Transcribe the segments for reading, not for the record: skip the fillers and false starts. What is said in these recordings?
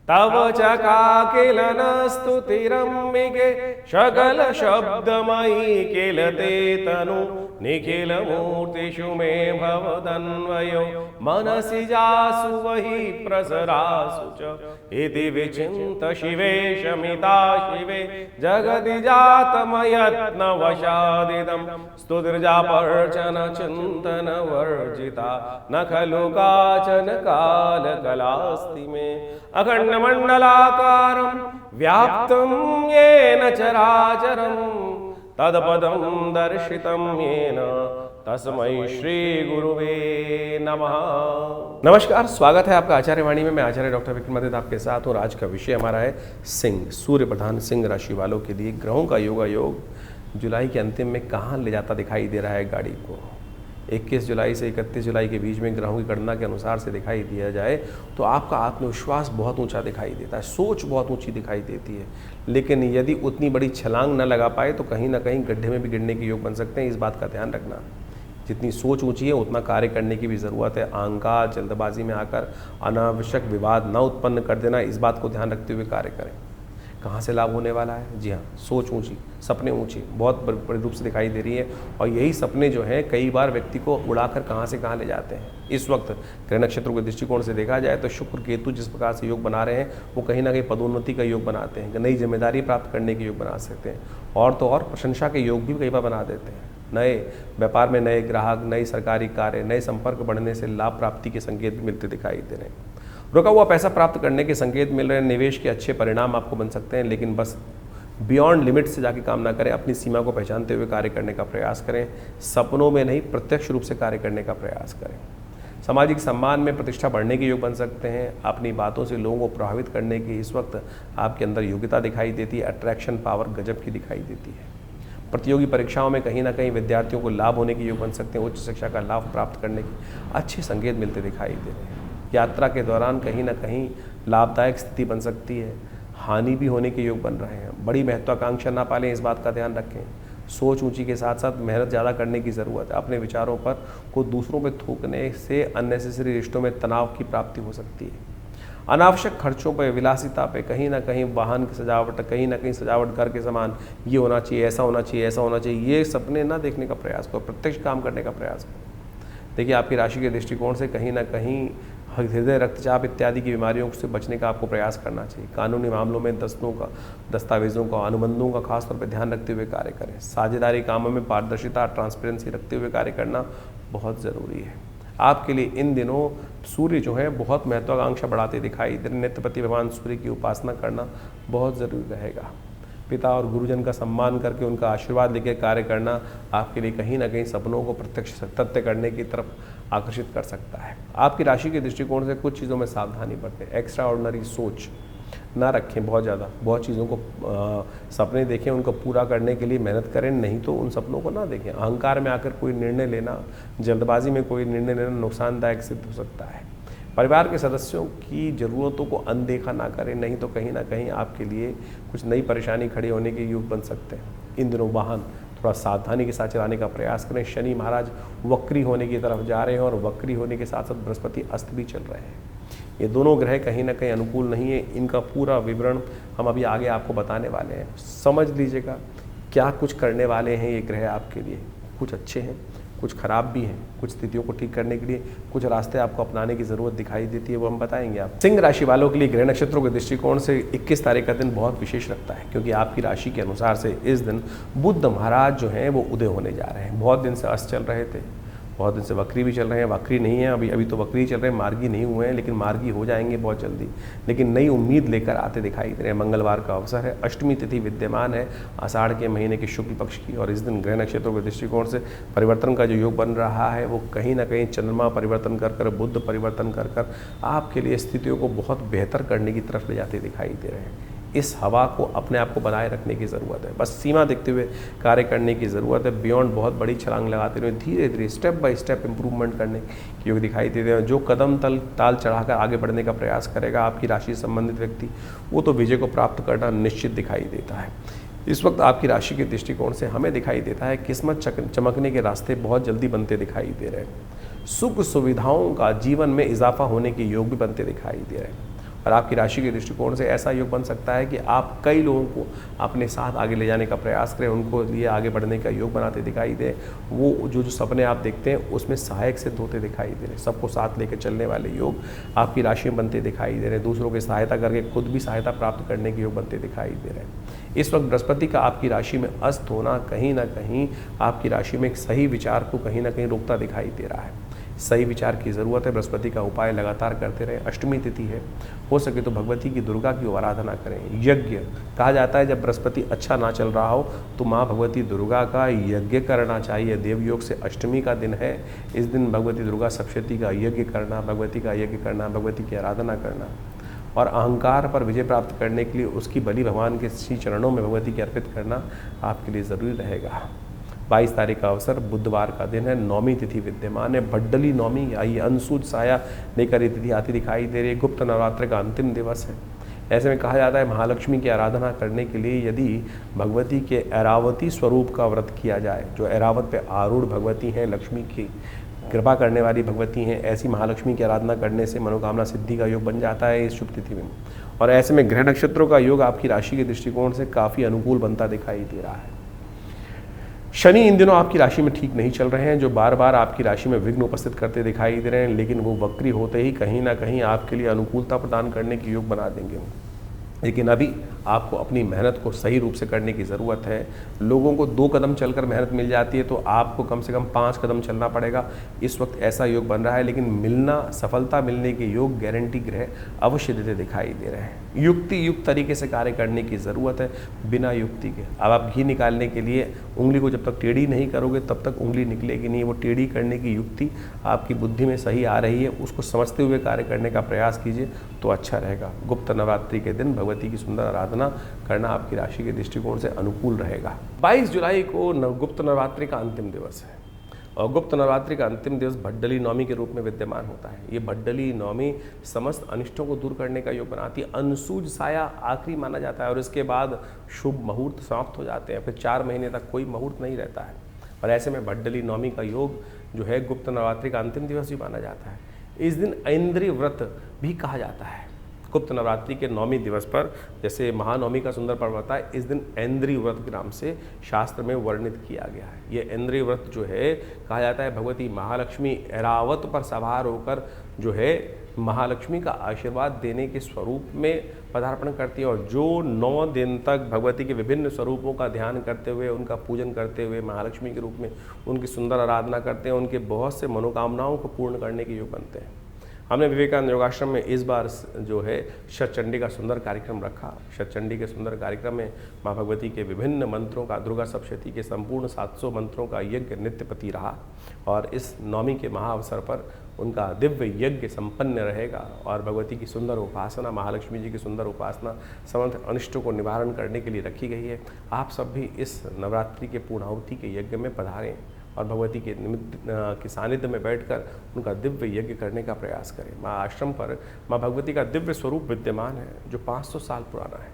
तव चकाकिलन स्तुतिरम्बिके सकल शब्दमयी किल ते तनु निखिल मूर्तिषु मे भवदन्वयो मनसि जासु वही प्रसरासु च इति विचिन्त शिवे शमिता शिवे जगति जातमयत्न वशादिदं स्तुतिर्जापर्चन चिन्तन वर्जिता न खलु काचन कालकलास्ति मे अखंड मंडलाकारं व्याप्तं येन चराचरं तत्पदं दर्शितं येन तस्मै श्री गुरुवे नमः। नमस्कार, स्वागत है आपका आचार्य वाणी में। मैं आचार्य डॉक्टर विक्रमादित्य आपके साथ हूँ। आज का विषय हमारा है सिंह, सूर्य प्रधान सिंह राशि वालों के लिए ग्रहों का योग जुलाई के अंतिम में कहाँ ले जाता दिखाई दे रहा है गाड़ी को। 21 जुलाई से 31 जुलाई के बीच में ग्रहों की गणना के अनुसार से दिखाई दिया जाए तो आपका आत्मविश्वास बहुत ऊंचा दिखाई देता है, सोच बहुत ऊंची दिखाई देती है। लेकिन यदि उतनी बड़ी छलांग न लगा पाए तो कहीं ना कहीं गड्ढे में भी गिरने के योग बन सकते हैं। इस बात का ध्यान रखना। जितनी सोच ऊंची है उतना कार्य करने की भी ज़रूरत है। अहंकार, जल्दबाजी में आकर अनावश्यक विवाद न उत्पन्न कर देना, इस बात को ध्यान रखते हुए कार्य करें। कहाँ से लाभ होने वाला है? जी हाँ, सोच ऊंची, सपने ऊंची बहुत बड़े रूप से दिखाई दे रही है। और यही सपने जो हैं कई बार व्यक्ति को उड़ाकर कहाँ से कहाँ ले जाते हैं। इस वक्त ग्रह नक्षत्रों के दृष्टिकोण से देखा जाए तो शुक्र केतु जिस प्रकार से योग बना रहे हैं वो कहीं ना कहीं पदोन्नति का योग बनाते हैं, नई जिम्मेदारी प्राप्त करने के योग बना सकते हैं। और तो और प्रशंसा के योग भी कई बार बना देते हैं। नए व्यापार में नए ग्राहक, नई सरकारी कार्य, नए संपर्क बढ़ने से लाभ प्राप्ति के संकेत भी मिलते दिखाई दे रहे हैं। रुका हुआ पैसा प्राप्त करने के संकेत मिल रहे हैं। निवेश के अच्छे परिणाम आपको बन सकते हैं, लेकिन बस बियॉन्ड लिमिट से जाके काम ना करें। अपनी सीमा को पहचानते हुए कार्य करने का प्रयास करें। सपनों में नहीं, प्रत्यक्ष रूप से कार्य करने का प्रयास करें। सामाजिक सम्मान में प्रतिष्ठा बढ़ने के योग बन सकते हैं। अपनी बातों से लोगों को प्रभावित करने की इस वक्त आपके अंदर योग्यता दिखाई देती है। अट्रैक्शन पावर गजब की दिखाई देती है। प्रतियोगी परीक्षाओं में कहीं ना कहीं विद्यार्थियों को लाभ होने के योग बन सकते हैं। उच्च शिक्षा का लाभ प्राप्त करने के अच्छे संकेत मिलते दिखाई दे रहे हैं। यात्रा के दौरान कहीं ना कहीं लाभदायक स्थिति बन सकती है। हानि भी होने के योग बन रहे हैं। बड़ी महत्वाकांक्षा ना पालें, इस बात का ध्यान रखें। सोच ऊंची के साथ साथ मेहनत ज़्यादा करने की ज़रूरत है। अपने विचारों पर को दूसरों पर थोपने से अननेसेसरी रिश्तों में तनाव की प्राप्ति हो सकती है। अनावश्यक खर्चों पर, विलासिता पे, कहीं ना कहीं वाहन की सजावट, कहीं ना कहीं सजावट घर के सामान, ये होना चाहिए, ऐसा होना चाहिए, ऐसा होना चाहिए, ये सपने ना देखने का प्रयास करो, प्रत्यक्ष काम करने का प्रयास करो। देखिए, आपकी राशि के दृष्टिकोण से कहीं ना कहीं हृदय रक्तचाप इत्यादि की बीमारियों से बचने का आपको प्रयास करना चाहिए। कानूनी मामलों में दस्तावेजों का, अनुबंधों का खासतौर पर ध्यान रखते हुए कार्य करें। साझेदारी कामों में पारदर्शिता, ट्रांसपेरेंसी रखते हुए कार्य करना बहुत ज़रूरी है। आपके लिए इन दिनों सूर्य जो है बहुत महत्वाकांक्षा बढ़ाते दिखाई दे रहे। नित्यपति भगवान सूर्य की उपासना करना बहुत ज़रूरी रहेगा। पिता और गुरुजन का सम्मान करके उनका आशीर्वाद लेकर कार्य करना आपके लिए कहीं ना कहीं सपनों को प्रत्यक्ष सत्य करने की तरफ आकर्षित कर सकता है। आपकी राशि के दृष्टिकोण से कुछ चीज़ों में सावधानी बरतें। एक्स्ट्रा ऑर्डिनरी सोच ना रखें बहुत ज़्यादा। बहुत चीज़ों को सपने देखें, उनको पूरा करने के लिए मेहनत करें, नहीं तो उन सपनों को ना देखें। अहंकार में आकर कोई निर्णय लेना, जल्दबाजी में कोई निर्णय लेना नुकसानदायक सिद्ध हो सकता है। परिवार के सदस्यों की ज़रूरतों को अनदेखा ना करें, नहीं तो कहीं ना कहीं आपके लिए कुछ नई परेशानी खड़ी होने के योग बन सकते हैं। इन दिनों वाहन थोड़ा सावधानी के साथ चलाने का प्रयास करें। शनि महाराज वक्री होने की तरफ जा रहे हैं और वक्री होने के साथ साथ बृहस्पति अस्त भी चल रहे हैं। ये दोनों ग्रह कहीं ना कहीं अनुकूल नहीं है। इनका पूरा विवरण हम अभी आगे आपको बताने वाले हैं। समझ लीजिएगा क्या कुछ करने वाले हैं ये ग्रह आपके लिए। कुछ अच्छे हैं, कुछ खराब भी हैं। कुछ स्थितियों को ठीक करने के लिए कुछ रास्ते आपको अपनाने की ज़रूरत दिखाई देती है, वो हम बताएंगे आप। सिंह राशि वालों के लिए ग्रह नक्षत्रों के दृष्टिकोण से 21 तारीख का दिन बहुत विशेष रखता है, क्योंकि आपकी राशि के अनुसार से इस दिन बुध महाराज जो हैं वो उदय होने जा रहे हैं। बहुत दिन से अस्त चल रहे थे, बहुत दिन से वक्री भी चल रहे हैं। वक्री नहीं है अभी तो वक्री चल रहे हैं, मार्गी नहीं हुए हैं, लेकिन मार्गी हो जाएंगे बहुत जल्दी। लेकिन नई उम्मीद लेकर आते दिखाई दे रहे हैं। मंगलवार का अवसर है, अष्टमी तिथि विद्यमान है आषाढ़ के महीने के शुक्ल पक्ष की। और इस दिन ग्रह नक्षत्रों के दृष्टिकोण से परिवर्तन का जो योग बन रहा है वो कहीं ना कहीं चंद्रमा परिवर्तन कर, बुध परिवर्तन कर आपके लिए स्थितियों को बहुत बेहतर करने की तरफ ले जाते दिखाई दे रहे हैं। इस हवा को अपने आप को बनाए रखने की ज़रूरत है। बस सीमा देखते हुए कार्य करने की ज़रूरत है। बियॉन्ड बहुत बड़ी छलांग लगाते हुए धीरे धीरे स्टेप बाय स्टेप इम्प्रूवमेंट करने के योग दिखाई देते हैं। जो कदम ताल चढ़ाकर आगे बढ़ने का प्रयास करेगा आपकी राशि से संबंधित व्यक्ति, वो तो विजय को प्राप्त करना निश्चित दिखाई देता है। इस वक्त आपकी राशि के दृष्टिकोण से हमें दिखाई देता है किस्मत चमकने के रास्ते बहुत जल्दी बनते दिखाई दे रहे हैं। सुख सुविधाओं का जीवन में इजाफा होने के योग भी बनते दिखाई दे रहे हैं। और आपकी राशि के दृष्टिकोण से ऐसा योग बन सकता है कि आप कई लोगों को अपने साथ आगे ले जाने का प्रयास करें, उनको लिए आगे बढ़ने का योग बनाते दिखाई दे। वो जो सपने आप देखते हैं उसमें सहायक सिद्ध होते दिखाई दे रहे, सबको साथ लेकर चलने वाले योग आपकी राशि में बनते दिखाई दे रहे, दूसरों की सहायता करके खुद भी सहायता प्राप्त करने के योग बनते दिखाई दे रहे हैं। इस वक्त बृहस्पति का आपकी राशि में अस्त होना कहीं ना कहीं आपकी राशि में एक सही विचार को कहीं ना कहीं रोकता दिखाई दे रहा है। सही विचार की ज़रूरत है। बृहस्पति का उपाय लगातार करते रहें। अष्टमी तिथि है, हो सके तो भगवती की दुर्गा की आराधना करें। यज्ञ कहा जाता है जब बृहस्पति अच्छा ना चल रहा हो तो माँ भगवती दुर्गा का यज्ञ करना चाहिए। देवयोग से अष्टमी का दिन है, इस दिन भगवती दुर्गा सप्तशती का यज्ञ करना, भगवती का यज्ञ करना, भगवती की आराधना करना और अहंकार पर विजय प्राप्त करने के लिए उसकी बलि भगवान के श्री चरणों में भगवती की अर्पित करना आपके लिए ज़रूरी रहेगा। 22 तारीख का अवसर बुधवार का दिन है, नौमी तिथि विद्यमान है। भड्डली नौमी या ये अनसूच साया लेकर ये तिथि आती दिखाई दे रही है। गुप्त नवरात्र का अंतिम दिवस है। ऐसे में कहा जाता है महालक्ष्मी की आराधना करने के लिए यदि भगवती के ऐरावती स्वरूप का व्रत किया जाए, जो ऐरावत पे आरूढ़ भगवती हैं, लक्ष्मी की कृपा करने वाली भगवती हैं, ऐसी महालक्ष्मी की आराधना करने से मनोकामना सिद्धि का योग बन जाता है इस शुभ तिथि में। और ऐसे में ग्रह नक्षत्रों का योग आपकी राशि के दृष्टिकोण से काफ़ी अनुकूल बनता दिखाई दे रहा है। शनि इन दिनों आपकी राशि में ठीक नहीं चल रहे हैं, जो बार बार आपकी राशि में विघ्न उपस्थित करते दिखाई दे रहे हैं, लेकिन वो वक्री होते ही कहीं ना कहीं आपके लिए अनुकूलता प्रदान करने के योग बना देंगे। लेकिन अभी आपको अपनी मेहनत को सही रूप से करने की ज़रूरत है। लोगों को 2 कदम चलकर मेहनत मिल जाती है, तो आपको कम से कम 5 कदम चलना पड़ेगा। इस वक्त ऐसा योग बन रहा है, लेकिन मिलना, सफलता मिलने के योग गारंटी ग्रह अवश्य देते दिखाई दे रहे हैं। युक्ति युक्त तरीके से कार्य करने की ज़रूरत है, बिना युक्ति के। अब आप घी निकालने के लिए उंगली को जब तक टेढ़ी नहीं करोगे तब तक उंगली निकलेगी नहीं। वो टेढ़ी करने की युक्ति आपकी बुद्धि में सही आ रही है, उसको समझते हुए कार्य करने का प्रयास कीजिए तो अच्छा रहेगा। गुप्त नवरात्रि के दिन भगवती की सुंदर आराधना करना आपकी राशि के दृष्टिकोण से अनुकूल रहेगा। 22 जुलाई को गुप्त नवरात्रि का अंतिम दिवस है और गुप्त नवरात्रि का अंतिम दिवस भड्डली नौमी के रूप में विद्यमान होता है। ये भड्डली नौमी समस्त अनिष्टों को दूर करने का योग बनाती है। अनसूज साया आखिरी माना जाता है और इसके बाद शुभ मुहूर्त समाप्त हो जाते हैं, फिर 4 महीने तक कोई मुहूर्त नहीं रहता है। और ऐसे में भड्डली नौमी का योग जो है गुप्त नवरात्रि का अंतिम दिवस भी माना जाता है। इस दिन ऐन्द्रिय व्रत भी कहा जाता है। गुप्त नवरात्रि के नौमी दिवस पर, जैसे महानवमी का सुंदर पर्व होता है, इस दिन ऐन्द्रिय व्रत के नाम से शास्त्र में वर्णित किया गया है। ये ऐन्द्रिय व्रत जो है कहा जाता है भगवती महालक्ष्मी ऐरावत पर सवार होकर जो है महालक्ष्मी का आशीर्वाद देने के स्वरूप में पदार्पण करती है और जो 9 दिन तक भगवती के विभिन्न स्वरूपों का ध्यान करते हुए, उनका पूजन करते हुए, महालक्ष्मी के रूप में उनकी सुंदर आराधना करते हैं, उनके बहुत से मनोकामनाओं को पूर्ण करने के योग बनते हैं। हमने विवेकानंद योगाश्रम में इस बार जो है शतचंडी का सुंदर कार्यक्रम रखा। शतचंडी के सुंदर कार्यक्रम में माँ भगवती के विभिन्न मंत्रों का, दुर्गा सप्तशती के संपूर्ण 700 मंत्रों का यज्ञ नित्यपति रहा और इस नौमी के महाअवसर पर उनका दिव्य यज्ञ संपन्न रहेगा और भगवती की सुंदर उपासना, महालक्ष्मी जी की सुंदर उपासना समस्त अनिष्टों को निवारण करने के लिए रखी गई है। आप सब भी इस नवरात्रि के पूर्णाहुति के यज्ञ में पधारें और भगवती के निमित्त के सानिध्य में बैठकर उनका दिव्य यज्ञ करने का प्रयास करें। माँ आश्रम पर माँ भगवती का दिव्य स्वरूप विद्यमान है जो 500 साल पुराना है।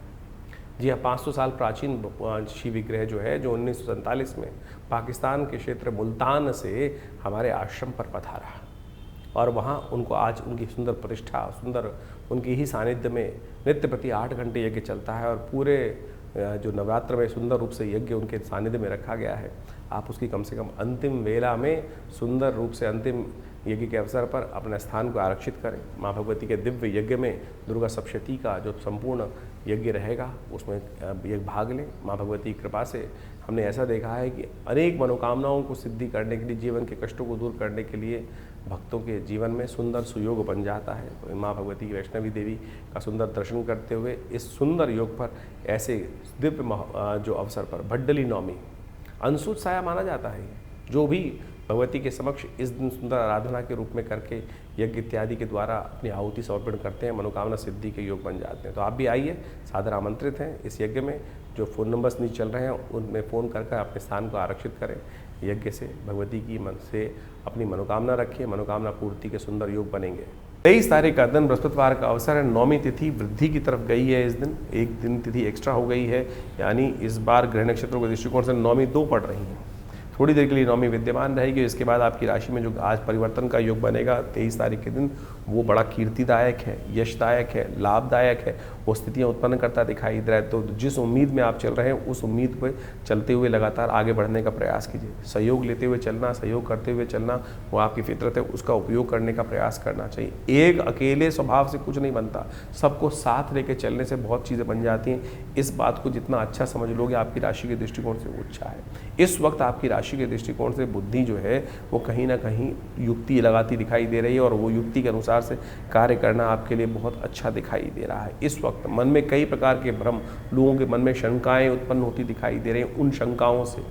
जी हाँ, 500 साल प्राचीन शिव विग्रह जो है, जो 1947 में पाकिस्तान के क्षेत्र मुल्तान से हमारे आश्रम पर पधारा और वहाँ उनको आज उनकी सुंदर प्रतिष्ठा, सुंदर उनकी ही सानिध्य में नित्य प्रति 8 घंटे यज्ञ चलता है और पूरे जो नवरात्र में सुंदर रूप से यज्ञ उनके सानिध्य में रखा गया है। आप उसकी कम से कम अंतिम वेला में सुंदर रूप से अंतिम यज्ञ के अवसर पर अपने स्थान को आरक्षित करें। माँ भगवती के दिव्य यज्ञ में दुर्गा सप्तशती का जो संपूर्ण यज्ञ रहेगा उसमें ये भाग लें। माँ भगवती की कृपा से हमने ऐसा देखा है कि अनेक मनोकामनाओं को सिद्धि करने के लिए, जीवन के कष्टों को दूर करने के लिए भक्तों के जीवन में सुंदर सुयोग बन जाता है। तो माँ भगवती की वैष्णवी देवी का सुंदर दर्शन करते हुए इस सुंदर योग पर, ऐसे दिव्य जो अवसर पर भड्डली नौमी अनसूच साया माना जाता है। जो भी भगवती के समक्ष इस दिन सुंदर आराधना के रूप में करके यज्ञ इत्यादि के द्वारा अपनी आहुति समर्पण करते हैं, मनोकामना सिद्धि के योग बन जाते हैं। तो आप भी आइए, सादर आमंत्रित हैं इस यज्ञ में। जो फ़ोन नंबर्स नीचे चल रहे हैं उनमें फ़ोन करके अपने स्थान को आरक्षित करें। यज्ञ से भगवती की मन से अपनी मनोकामना रखिए, मनोकामना पूर्ति के सुंदर योग बनेंगे। 23 तारीख का दिन बृहस्पतिवार का अवसर है। नौमी तिथि वृद्धि की तरफ गई है। इस दिन एक दिन तिथि एक्स्ट्रा हो गई है, यानी इस बार ग्रह नक्षत्रों के दृष्टिकोण से नौमी 2 पड़ रही हैं। थोड़ी देर के लिए नौमी विद्यमान रहेगी, इसके बाद आपकी राशि में जो आज परिवर्तन का योग बनेगा 23 तारीख के दिन, वो बड़ा कीर्तिदायक है, यशदायक है, लाभदायक है, वो स्थितियाँ उत्पन्न करता दिखाई दे रहा है। तो जिस उम्मीद में आप चल रहे हैं उस उम्मीद पर चलते हुए लगातार आगे बढ़ने का प्रयास कीजिए। सहयोग लेते हुए चलना, सहयोग करते हुए चलना वो आपकी फितरत है, उसका उपयोग करने का प्रयास करना चाहिए। एक अकेले स्वभाव से कुछ नहीं बनता, सबको साथ लेके चलने से बहुत चीज़ें बन जाती हैं। इस बात को जितना अच्छा समझ लोगे आपकी राशि के दृष्टिकोण से वो अच्छा है। इस वक्त आपकी राशि के दृष्टिकोण से बुद्धि जो है वो कहीं ना कहीं युक्ति लगाती दिखाई दे रही है और वो युक्ति के अनुसार से कार्य करना आपके लिए बहुत अच्छा दिखाई दे रहा है। इस वक्त मन में कई प्रकार के भ्रम, लोगों के मन में शंकाएं उत्पन्न होती दिखाई दे रही हैं। उन शंकाओं से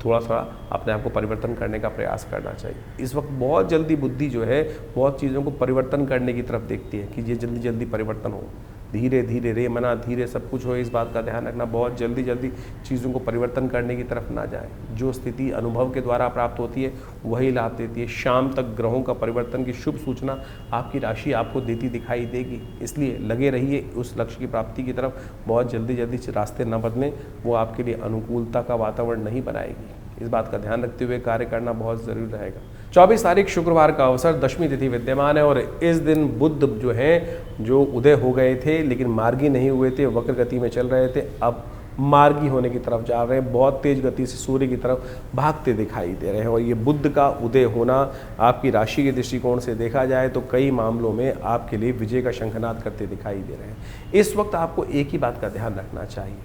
थोड़ा सा अपने आप को परिवर्तन करने का प्रयास करना चाहिए। इस वक्त बहुत जल्दी बुद्धि जो है बहुत चीज़ों को परिवर्तन करने की तरफ देखती है कि ये जल्दी जल्दी परिवर्तन हो, धीरे धीरे रे मना धीरे सब कुछ हो। इस बात का ध्यान रखना, बहुत जल्दी जल्दी चीज़ों को परिवर्तन करने की तरफ ना जाए। जो स्थिति अनुभव के द्वारा प्राप्त होती है वही लाभ देती है। शाम तक ग्रहों का परिवर्तन की शुभ सूचना आपकी राशि आपको देती दिखाई देगी। इसलिए लगे रहिए उस लक्ष्य की प्राप्ति की तरफ। बहुत जल्दी जल्दी रास्ते न बदलें, वो आपके लिए अनुकूलता का वातावरण नहीं बनाएगी। इस बात का ध्यान रखते हुए कार्य करना बहुत ज़रूरी रहेगा। 24 तारीख शुक्रवार का अवसर, दशमी तिथि विद्यमान है और इस दिन बुध जो हैं जो उदय हो गए थे लेकिन मार्गी नहीं हुए थे, वक्र गति में चल रहे थे, अब मार्गी होने की तरफ जा रहे हैं। बहुत तेज गति से सूर्य की तरफ भागते दिखाई दे रहे हैं और ये बुध का उदय होना आपकी राशि के दृष्टिकोण से देखा जाए तो कई मामलों में आपके लिए विजय का शंखनाद करते दिखाई दे रहे हैं। इस वक्त आपको एक ही बात का ध्यान रखना चाहिए,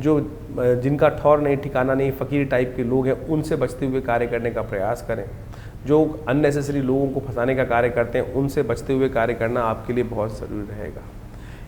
जो जिनका ठौर नहीं ठिकाना नहीं, फकीर टाइप के लोग हैं, उनसे बचते हुए कार्य करने का प्रयास करें। जो अननेसेसरी लोगों को फंसाने का कार्य करते हैं उनसे बचते हुए कार्य करना आपके लिए बहुत ज़रूरी रहेगा।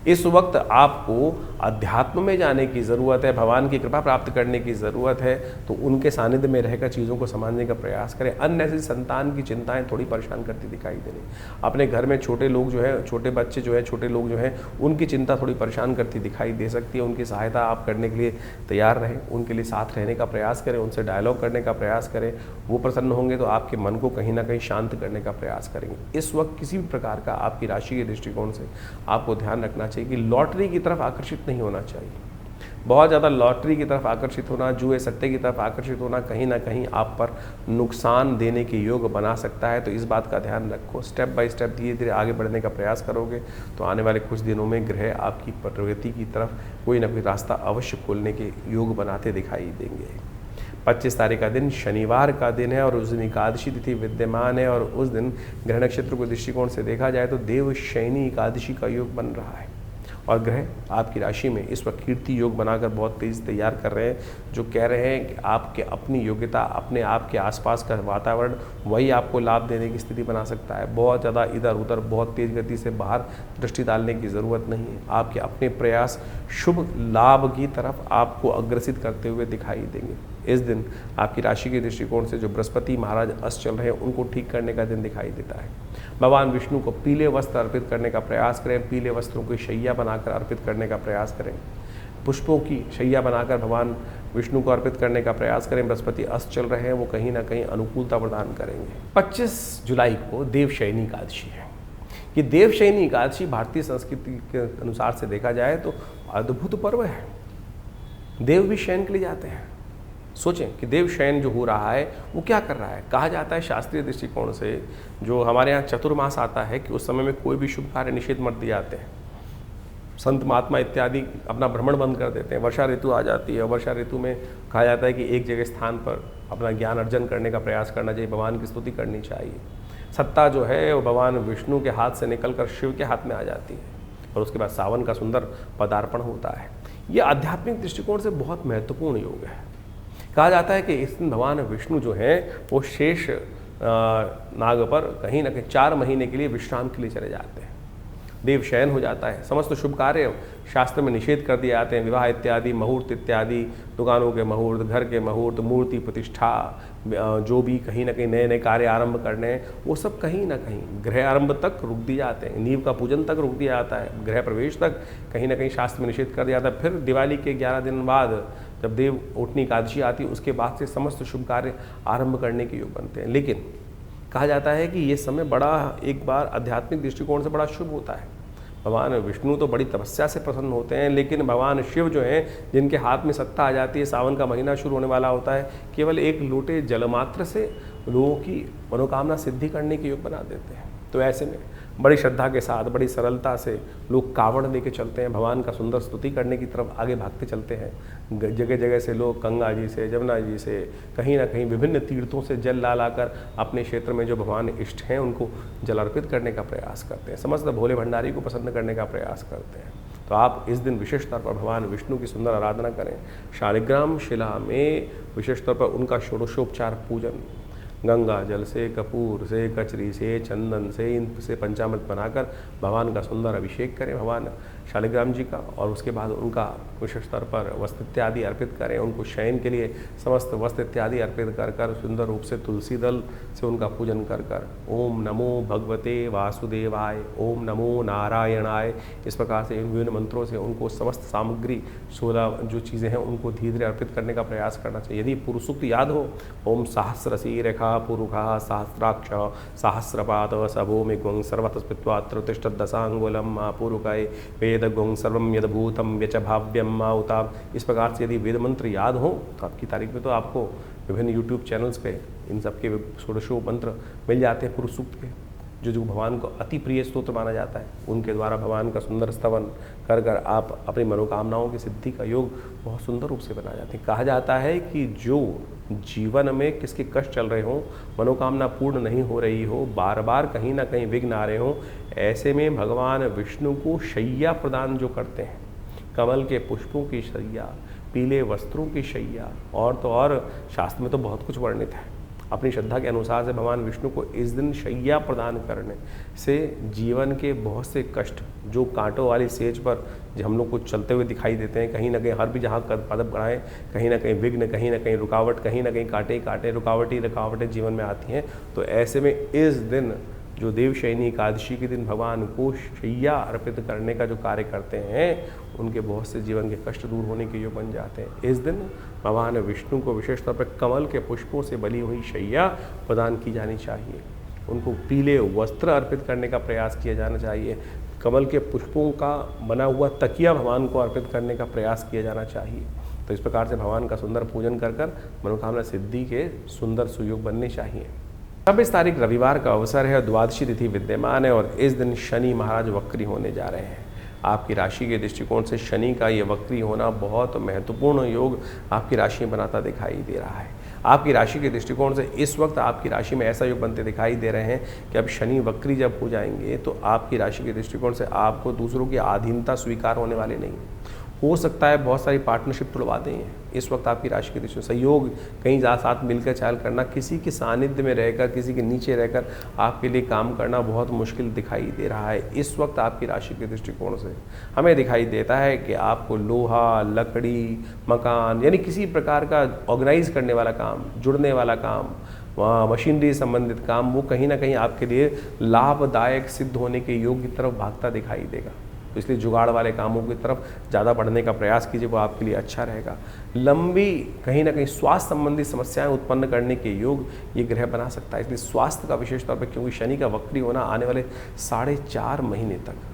इस वक्त आपको अध्यात्म में जाने की ज़रूरत है, भगवान की कृपा प्राप्त करने की ज़रूरत है, तो उनके सानिध्य में रहकर चीज़ों को समझने का प्रयास करें। अननेसेसरी संतान की चिंताएं थोड़ी परेशान करती दिखाई दे रही। अपने घर में छोटे लोग जो है, छोटे बच्चे जो है, छोटे लोग जो हैं, उनकी चिंता थोड़ी परेशान करती दिखाई दे सकती है। उनकी सहायता आप करने के लिए तैयार रहें, उनके लिए साथ रहने का प्रयास करें, उनसे डायलॉग करने का प्रयास करें। वो प्रसन्न होंगे तो आपके मन को कहीं ना कहीं शांत करने का प्रयास करेंगे। इस वक्त किसी भी प्रकार का आपकी राशि के दृष्टिकोण से आपको ध्यान रखना चाहिए कि लॉटरी की तरफ आकर्षित नहीं होना चाहिए। बहुत ज़्यादा लॉटरी की तरफ आकर्षित होना, जुए सट्टे की तरफ आकर्षित होना कहीं ना कहीं आप पर नुकसान देने के योग बना सकता है। तो इस बात का ध्यान रखो। स्टेप बाय स्टेप धीरे धीरे आगे बढ़ने का प्रयास करोगे तो आने वाले कुछ दिनों में ग्रह आपकी प्रगति की तरफ कोई ना कोई रास्ता अवश्य खोलने के योग बनाते दिखाई देंगे। 25 तारीख का दिन शनिवार का दिन है और उस दिन एकादशी तिथि विद्यमान है और उस दिन ग्रह नक्षत्र को दृष्टिकोण से देखा जाए तो देवशयनी एकादशी का योग बन रहा है और ग्रह आपकी राशि में इस वक्त कीर्ति योग बनाकर बहुत तेज तैयार कर रहे हैं, जो कह रहे हैं कि आपके अपनी योग्यता, अपने आप के आसपास का वातावरण वही आपको लाभ देने की स्थिति बना सकता है। बहुत ज़्यादा इधर उधर बहुत तेज गति से बाहर दृष्टि डालने की ज़रूरत नहीं है। आपके अपने प्रयास शुभ लाभ की तरफ आपको अग्रसित करते हुए दिखाई देंगे। इस दिन आपकी राशि के दृष्टिकोण से जो बृहस्पति महाराज अस्त चल रहे हैं उनको ठीक करने का दिन दिखाई देता है। भगवान विष्णु को पीले वस्त्र अर्पित करने का प्रयास करें, पीले वस्त्रों की शैया बनाकर अर्पित करने का प्रयास करें, पुष्पों की शैया बनाकर भगवान विष्णु को अर्पित करने का प्रयास करें। बृहस्पति अस्त चल रहे हैं, वो कहीं ना कहीं अनुकूलता प्रदान करेंगे। 25 जुलाई को देवशयनी एकादशी है। ये देवशयनी एकादशी भारतीय संस्कृति के अनुसार से देखा जाए तो अद्भुत पर्व है। देव भी शयन के लिए जाते हैं। सोचें कि देव शयन जो हो रहा है वो क्या कर रहा है। कहा जाता है शास्त्रीय दृष्टिकोण से, जो हमारे यहाँ चतुर्मास आता है, कि उस समय में कोई भी शुभ कार्य निषेध मत दिए जाते हैं। संत महात्मा इत्यादि अपना भ्रमण बंद कर देते हैं। वर्षा ऋतु आ जाती है, वर्षा ऋतु में कहा जाता है कि एक जगह स्थान पर अपना ज्ञान अर्जन करने का प्रयास करना चाहिए, भगवान की स्तुति करनी चाहिए। सत्ता जो है वो भगवान विष्णु के हाथ से निकलकर शिव के हाथ में आ जाती है और उसके बाद सावन का सुंदर पदार्पण होता है। ये आध्यात्मिक दृष्टिकोण से बहुत महत्वपूर्ण योग है। कहा जाता है कि इस दिन भगवान विष्णु जो हैं वो शेष नाग पर कहीं ना कहीं 4 महीने के लिए विश्राम के लिए चले जाते हैं। देव शयन हो जाता है। समस्त शुभ कार्य शास्त्र में निषेध कर दिए जाते हैं। विवाह इत्यादि, मुहूर्त इत्यादि, दुकानों के मुहूर्त, घर के मुहूर्त, मूर्ति प्रतिष्ठा, जो भी कहीं ना कहीं नए नए कार्य आरंभ करने हैं, वो सब कहीं ना कहीं गृह आरंभ तक रुक दिए जाते हैं। नींव का पूजन तक रुक दिया जाता है। गृह प्रवेश तक कहीं ना कहीं शास्त्र में निषेध कर दिया जाता है। फिर दिवाली के 11 दिन बाद जब देव उठनी एकादशी आती है, उसके बाद से समस्त शुभ कार्य आरंभ करने के योग बनते हैं। लेकिन कहा जाता है कि ये समय बड़ा एक बार आध्यात्मिक दृष्टिकोण से बड़ा शुभ होता है। भगवान विष्णु तो बड़ी तपस्या से प्रसन्न होते हैं, लेकिन भगवान शिव जो हैं, जिनके हाथ में सत्ता आ जाती है, सावन का महीना शुरू होने वाला होता है, केवल एक लोटे जलमात्र से लोगों की मनोकामना सिद्धि करने के योग बना देते हैं। तो ऐसे में बड़ी श्रद्धा के साथ, बड़ी सरलता से लोग कावड़ लेके चलते हैं, भगवान का सुंदर स्तुति करने की तरफ आगे भागते चलते हैं। जगह जगह से लोग गंगा जी से, जमुना जी से, कहीं ना कहीं विभिन्न तीर्थों से जल ला लाकर अपने क्षेत्र में जो भगवान इष्ट हैं उनको जल अर्पित करने का प्रयास करते हैं, समस्त भोले भंडारी को प्रसन्न करने का प्रयास करते हैं। तो आप इस दिन विशेष तौर पर भगवान विष्णु की सुंदर आराधना करें। शालिग्राम शिला में विशेष तौर पर उनका षोडशोपचार पूजन, गंगा जल से, कपूर से, कचरी से, चंदन से, इनसे पंचामृत बनाकर भगवान का सुंदर अभिषेक करें भगवान शालिग्राम जी का, और उसके बाद उनका विशेष तौर पर वस्त्र इत्यादि अर्पित करें। उनको शयन के लिए समस्त वस्त्र इत्यादि अर्पित कर कर सुंदर रूप से तुलसी दल से उनका पूजन कर कर ओम नमो भगवते वासुदेवाय, ओम नमो नारायणाय, इस प्रकार से इन विभिन्न मंत्रों से उनको समस्त सामग्री 16 जो चीज़ें हैं उनको धीरे धीरे अर्पित करने का प्रयास करना चाहिए। यदि पुरुष सूक्त याद हो, ओम सहस्रसी रेखा पुरुखा सहस्राक्ष सहस्रपाद सभूमिग्वं सर्वतस्पित्वा त्रितिष्ठत् दशांगुलम पुरुकाय वेदग्वं सर्वं यद्भूतं व्यच भाव्यम माउता। इस प्रकार से यदि वेद मंत्र याद हो तो आपकी तारीख में तो आपको विभिन्न यूट्यूब चैनल्स पे इन सब के षोडशो मंत्र मिल जाते हैं पुरुष सूक्त के, जो भगवान को अति प्रिय स्तोत्र माना जाता है। उनके द्वारा भगवान का सुंदर स्तवन कर कर आप अपनी मनोकामनाओं की सिद्धि का योग बहुत सुंदर रूप से बना जाते हैं। कहा जाता है कि जो जीवन में किसके कष्ट चल रहे हों, मनोकामना पूर्ण नहीं हो रही हो, बार बार कहीं ना कहीं विघ्न आ रहे हों, ऐसे में भगवान विष्णु को शैया प्रदान जो करते हैं, कमल के पुष्पों की शैया, पीले वस्त्रों की शैया, और तो और शास्त्र में तो बहुत कुछ वर्णित है। अपनी श्रद्धा के अनुसार से भगवान विष्णु को इस दिन शैया प्रदान करने से जीवन के बहुत से कष्ट जो कांटों वाली सेज पर जो हम लोग को चलते हुए दिखाई देते हैं, कहीं ना कहीं हर भी जहाँ कदम बढ़ाएं कहीं ना कहीं विघ्न, कहीं ना कहीं रुकावट, कहीं ना कहीं कांटे कांटे रुकावटें जीवन में आती हैं। तो ऐसे में इस दिन जो देवशयनी एकादशी के दिन भगवान को शैया अर्पित करने का जो कार्य करते हैं, उनके बहुत से जीवन के कष्ट दूर होने के योग बन जाते हैं। इस दिन भगवान विष्णु को विशेष तौर पर कमल के पुष्पों से बनी हुई शैया प्रदान की जानी चाहिए। उनको पीले वस्त्र अर्पित करने का प्रयास किया जाना चाहिए। कमल के पुष्पों का बना हुआ तकिया भगवान को अर्पित करने का प्रयास किया जाना चाहिए। तो इस प्रकार से भगवान का सुंदर पूजन कर कर मनोकामना सिद्धि के सुंदर सुयोग बनने चाहिए। 26 तारीख रविवार का अवसर है, द्वादशी तिथि विद्यमान है और इस दिन शनि महाराज वक्री होने जा रहे हैं। आपकी राशि के दृष्टिकोण से शनि का ये वक्री होना बहुत महत्वपूर्ण योग आपकी राशि में बनाता दिखाई दे रहा है। आपकी राशि के दृष्टिकोण से इस वक्त आपकी राशि में ऐसा योग बनते दिखाई दे रहे हैं कि अब शनि वक्री जब हो जाएंगे तो आपकी राशि के दृष्टिकोण से आपको दूसरों की अधीनता स्वीकार होने वाली नहीं। हो सकता है बहुत सारी पार्टनरशिप तुड़वा दें। इस वक्त आपकी राशि के दृष्टि सहयोग कहीं साथ मिलकर चाल करना, किसी के सानिध्य में रहकर, किसी के नीचे रहकर आपके लिए काम करना बहुत मुश्किल दिखाई दे रहा है। इस वक्त आपकी राशि के दृष्टिकोण से हमें दिखाई देता है कि आपको लोहा, लकड़ी, मकान यानी किसी प्रकार का ऑर्गेनाइज करने वाला काम, जुड़ने वाला काम, मशीनरी संबंधित काम, वो कहीं ना कहीं आपके लिए लाभदायक सिद्ध होने के योग की तरफ भागता दिखाई देगा। तो इसलिए जुगाड़ वाले कामों की तरफ ज़्यादा बढ़ने का प्रयास कीजिए, वो आपके लिए अच्छा रहेगा। लंबी कहीं ना कहीं स्वास्थ्य संबंधी समस्याएं उत्पन्न करने के योग ये ग्रह बना सकता है। इसलिए स्वास्थ्य का विशेष तौर पर, क्योंकि शनि का वक्री होना आने वाले 4.5 महीने तक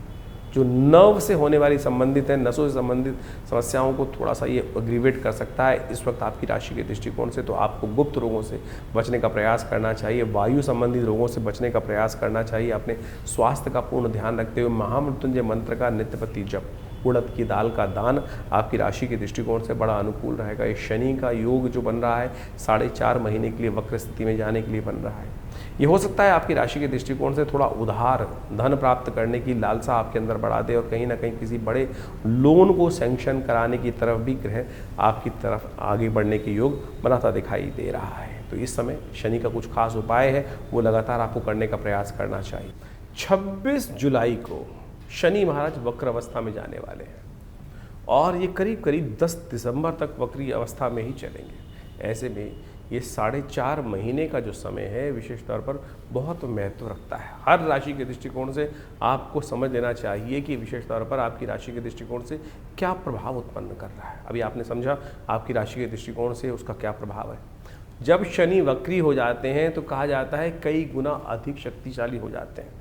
जो नर्व से होने वाली संबंधित है, नसों से संबंधित समस्याओं को थोड़ा सा ये अग्रीवेट कर सकता है। इस वक्त आपकी राशि के दृष्टिकोण से तो आपको गुप्त रोगों से बचने का प्रयास करना चाहिए, वायु संबंधित रोगों से बचने का प्रयास करना चाहिए। अपने स्वास्थ्य का पूर्ण ध्यान रखते हुए महामृत्युंजय मंत्र का नित्यप्रति जप, उड़द की दाल का दान आपकी राशि के दृष्टिकोण से बड़ा अनुकूल रहेगा। ये शनि का योग जो बन रहा है 4.5 महीने के लिए वक्र स्थिति में जाने के लिए बन रहा है। ये हो सकता है आपकी राशि के दृष्टिकोण से थोड़ा उधार धन प्राप्त करने की लालसा आपके अंदर बढ़ा दे और कहीं ना कहीं किसी बड़े लोन को सैंक्शन कराने की तरफ भी ग्रह आपकी तरफ आगे बढ़ने के योग बनाता दिखाई दे रहा है। तो इस समय शनि का कुछ खास उपाय है, वो लगातार आपको करने का प्रयास करना चाहिए। 26 जुलाई को शनि महाराज वक्र अवस्था में जाने वाले हैं और ये करीब करीब 10 दिसंबर तक वक्री अवस्था में ही चलेंगे। ऐसे में ये 4.5 महीने का जो समय है विशेष तौर पर बहुत महत्व रखता है। हर राशि के दृष्टिकोण से आपको समझ लेना चाहिए कि विशेष तौर पर आपकी राशि के दृष्टिकोण से क्या प्रभाव उत्पन्न कर रहा है। अभी आपने समझा आपकी राशि के दृष्टिकोण से उसका क्या प्रभाव है। जब शनि वक्री हो जाते हैं तो कहा जाता है कई गुना अधिक शक्तिशाली हो जाते हैं।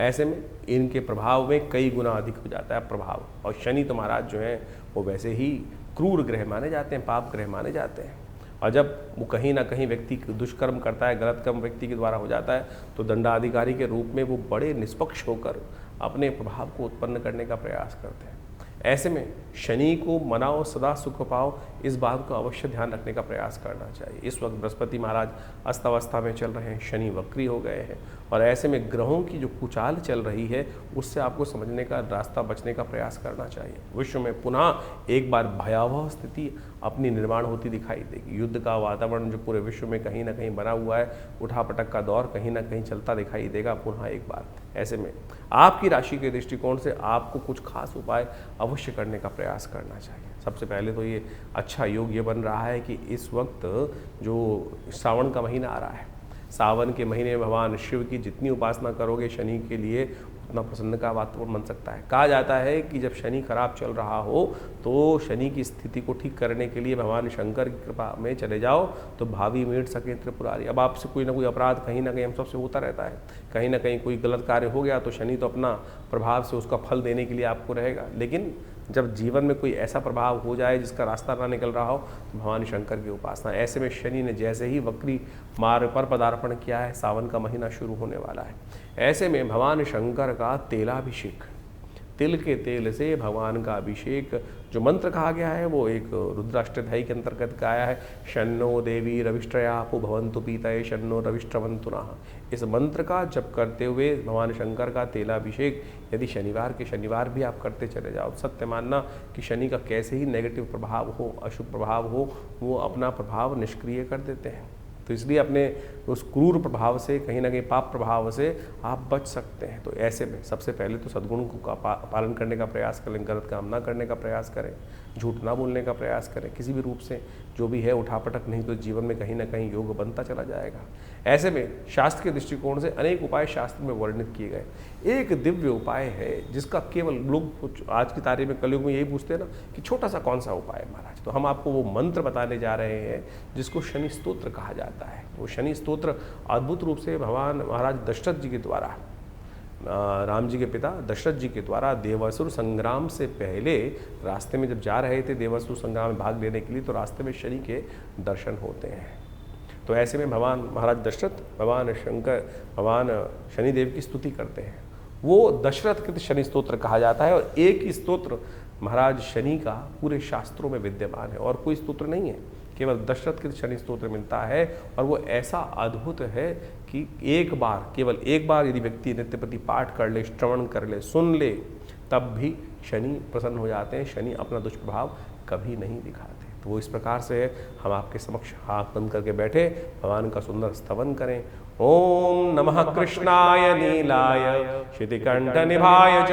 ऐसे में इनके प्रभाव में कई गुना अधिक हो जाता है प्रभाव। और शनि तो महाराज जो हैं वो वैसे ही क्रूर ग्रह माने जाते हैं, पाप ग्रह माने जाते हैं और जब वो कहीं ना कहीं व्यक्ति दुष्कर्म करता है, गलत कर्म व्यक्ति के द्वारा हो जाता है, तो दंडाधिकारी के रूप में वो बड़े निष्पक्ष होकर अपने प्रभाव को उत्पन्न करने का प्रयास करते हैं। ऐसे में शनि को मनाओ, सदा सुख पाओ, इस बात को अवश्य ध्यान रखने का प्रयास करना चाहिए। इस वक्त बृहस्पति महाराज अस्तवस्था में चल रहे हैं, शनि वक्री हो गए हैं, और ऐसे में ग्रहों की जो कुचाल चल रही है उससे आपको समझने का रास्ता, बचने का प्रयास करना चाहिए। विश्व में पुनः एक बार भयावह स्थिति अपनी निर्माण होती दिखाई देगी। युद्ध का वातावरण जो पूरे विश्व में कहीं ना कहीं बना हुआ है, उठापटक का दौर कहीं ना कहीं चलता दिखाई देगा पुनः एक बार। ऐसे में आपकी राशि के दृष्टिकोण से आपको कुछ खास उपाय अवश्य करने का प्रयास करना चाहिए। सबसे पहले तो ये अच्छा योग ये बन रहा है कि इस वक्त जो श्रावण का महीना आ रहा है, सावन के महीने में भगवान शिव की जितनी उपासना करोगे शनि के लिए उतना प्रसन्न का वातावरण बन सकता है। कहा जाता है कि जब शनि खराब चल रहा हो तो शनि की स्थिति को ठीक करने के लिए भगवान शंकर की कृपा में चले जाओ तो भावी मीट सके त्रिपुरारी। अब आपसे कोई ना कोई अपराध कहीं ना कहीं हम सबसे होता रहता है, कहीं ना कहीं कोई गलत कार्य हो गया तो शनि तो अपना प्रभाव से उसका फल देने के लिए आपको रहेगा। लेकिन जब जीवन में कोई ऐसा प्रभाव हो जाए जिसका रास्ता ना निकल रहा हो तो भगवान शंकर की उपासना। ऐसे में शनि ने जैसे ही वक्री मार्ग पर पदार्पण किया है, सावन का महीना शुरू होने वाला है, ऐसे में भगवान शंकर का तेलाभिषेक, तिल के तेल से भगवान का अभिषेक, जो मंत्र कहा गया है वो एक रुद्राष्टध्यायी के अंतर्गत का आया है, शन्नो देवी रविष्ट्रयापो भवन्तु पीतये शन्नो रविष्ट्रवन्तु नः। इस मंत्र का जप करते हुए भगवान शंकर का तेलाभिषेक यदि शनिवार के शनिवार भी आप करते चले जाओ, सत्य मानना कि शनि का कैसे ही नेगेटिव प्रभाव हो, अशुभ प्रभाव हो, वो अपना प्रभाव निष्क्रिय कर देते हैं। तो इसलिए अपने उस क्रूर प्रभाव से, कहीं ना कहीं पाप प्रभाव से आप बच सकते हैं। तो ऐसे में सबसे पहले तो सद्गुण को पालन करने का प्रयास करें, गलत काम ना करने का प्रयास करें, झूठ ना बोलने का प्रयास करें, किसी भी रूप से जो भी है उठापटक नहीं तो जीवन में कहीं ना कहीं योग बनता चला जाएगा। ऐसे में शास्त्र के दृष्टिकोण से अनेक उपाय शास्त्र में वर्णित किए गए। एक दिव्य उपाय है जिसका केवल लोग आज की तारीख में, कलयुग में यही पूछते हैं ना कि छोटा सा कौन सा उपाय है महाराज, तो हम आपको वो मंत्र बताने जा रहे हैं जिसको शनि स्तोत्र कहा जाता है। वो शनि स्तोत्र अद्भुत रूप से भगवान महाराज दशरथ जी के द्वारा, राम जी के पिता दशरथ जी के द्वारा देवासुर संग्राम से पहले रास्ते में जब जा रहे थे देवासुर संग्राम में भाग लेने के लिए, तो रास्ते में शनि के दर्शन होते हैं। तो ऐसे में भगवान महाराज दशरथ भगवान शंकर, भगवान शनिदेव की स्तुति करते हैं। वो दशरथ कृत शनि स्तोत्र कहा जाता है, और एक ही स्तोत्र महाराज शनि का पूरे शास्त्रों में विद्यमान है, और कोई स्तोत्र नहीं है, केवल दशरथ कृत शनि स्तोत्र मिलता है। और वो ऐसा अद्भुत है कि एक बार, केवल एक बार यदि व्यक्ति नित्य प्रति पाठ कर ले, श्रवण कर ले, सुन ले, तब भी शनि प्रसन्न हो जाते हैं। शनि अपना दुष्प्रभाव कभी नहीं दिखाते। तो वो इस प्रकार से हम आपके समक्ष हाथ बंद करके बैठे भगवान का सुंदर स्तवन करें। ओम नमः कृष्णाय नीलाय शितिकंठ निभाय च,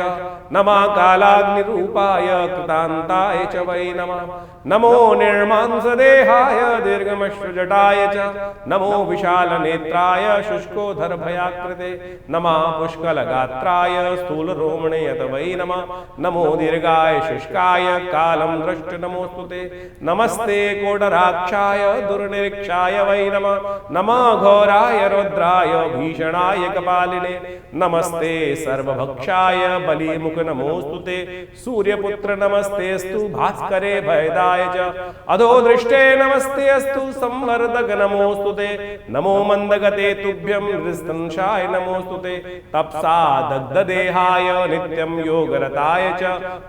नमः कालाग्निरूपाय कृतांताय च वै नमः, नमो निर्मांस देहाय दीर्घमश्रुजटाय च, नमो विशाल नेत्राय शुष्कोधर भयाकृते, नमः पुष्कल गात्राय स्थूल रोमणे यत वै नमः, नमो दीर्घाय शुष्काय कालम दृष्ट नमोस्तुते, नमस्ते कोडराक्षाय दुर्निरीक्षाय वै नमः, नमः घोराय रुद्राय भीषणाय कपालिने, नमस्ते सर्वभक्षाय बलिमुख नमोस्तुते, सूर्यपुत्र नमस्तेस्तु भास्करे भयदाय च, अधोदृष्टे नमस्तेस्तु संवर्धक नमोस्तुते, नमो मंदगते तुभ्यं हृस्तंशाय नमोस्तुते, तपसा दग्धदेहाय नित्यं योगरताय च,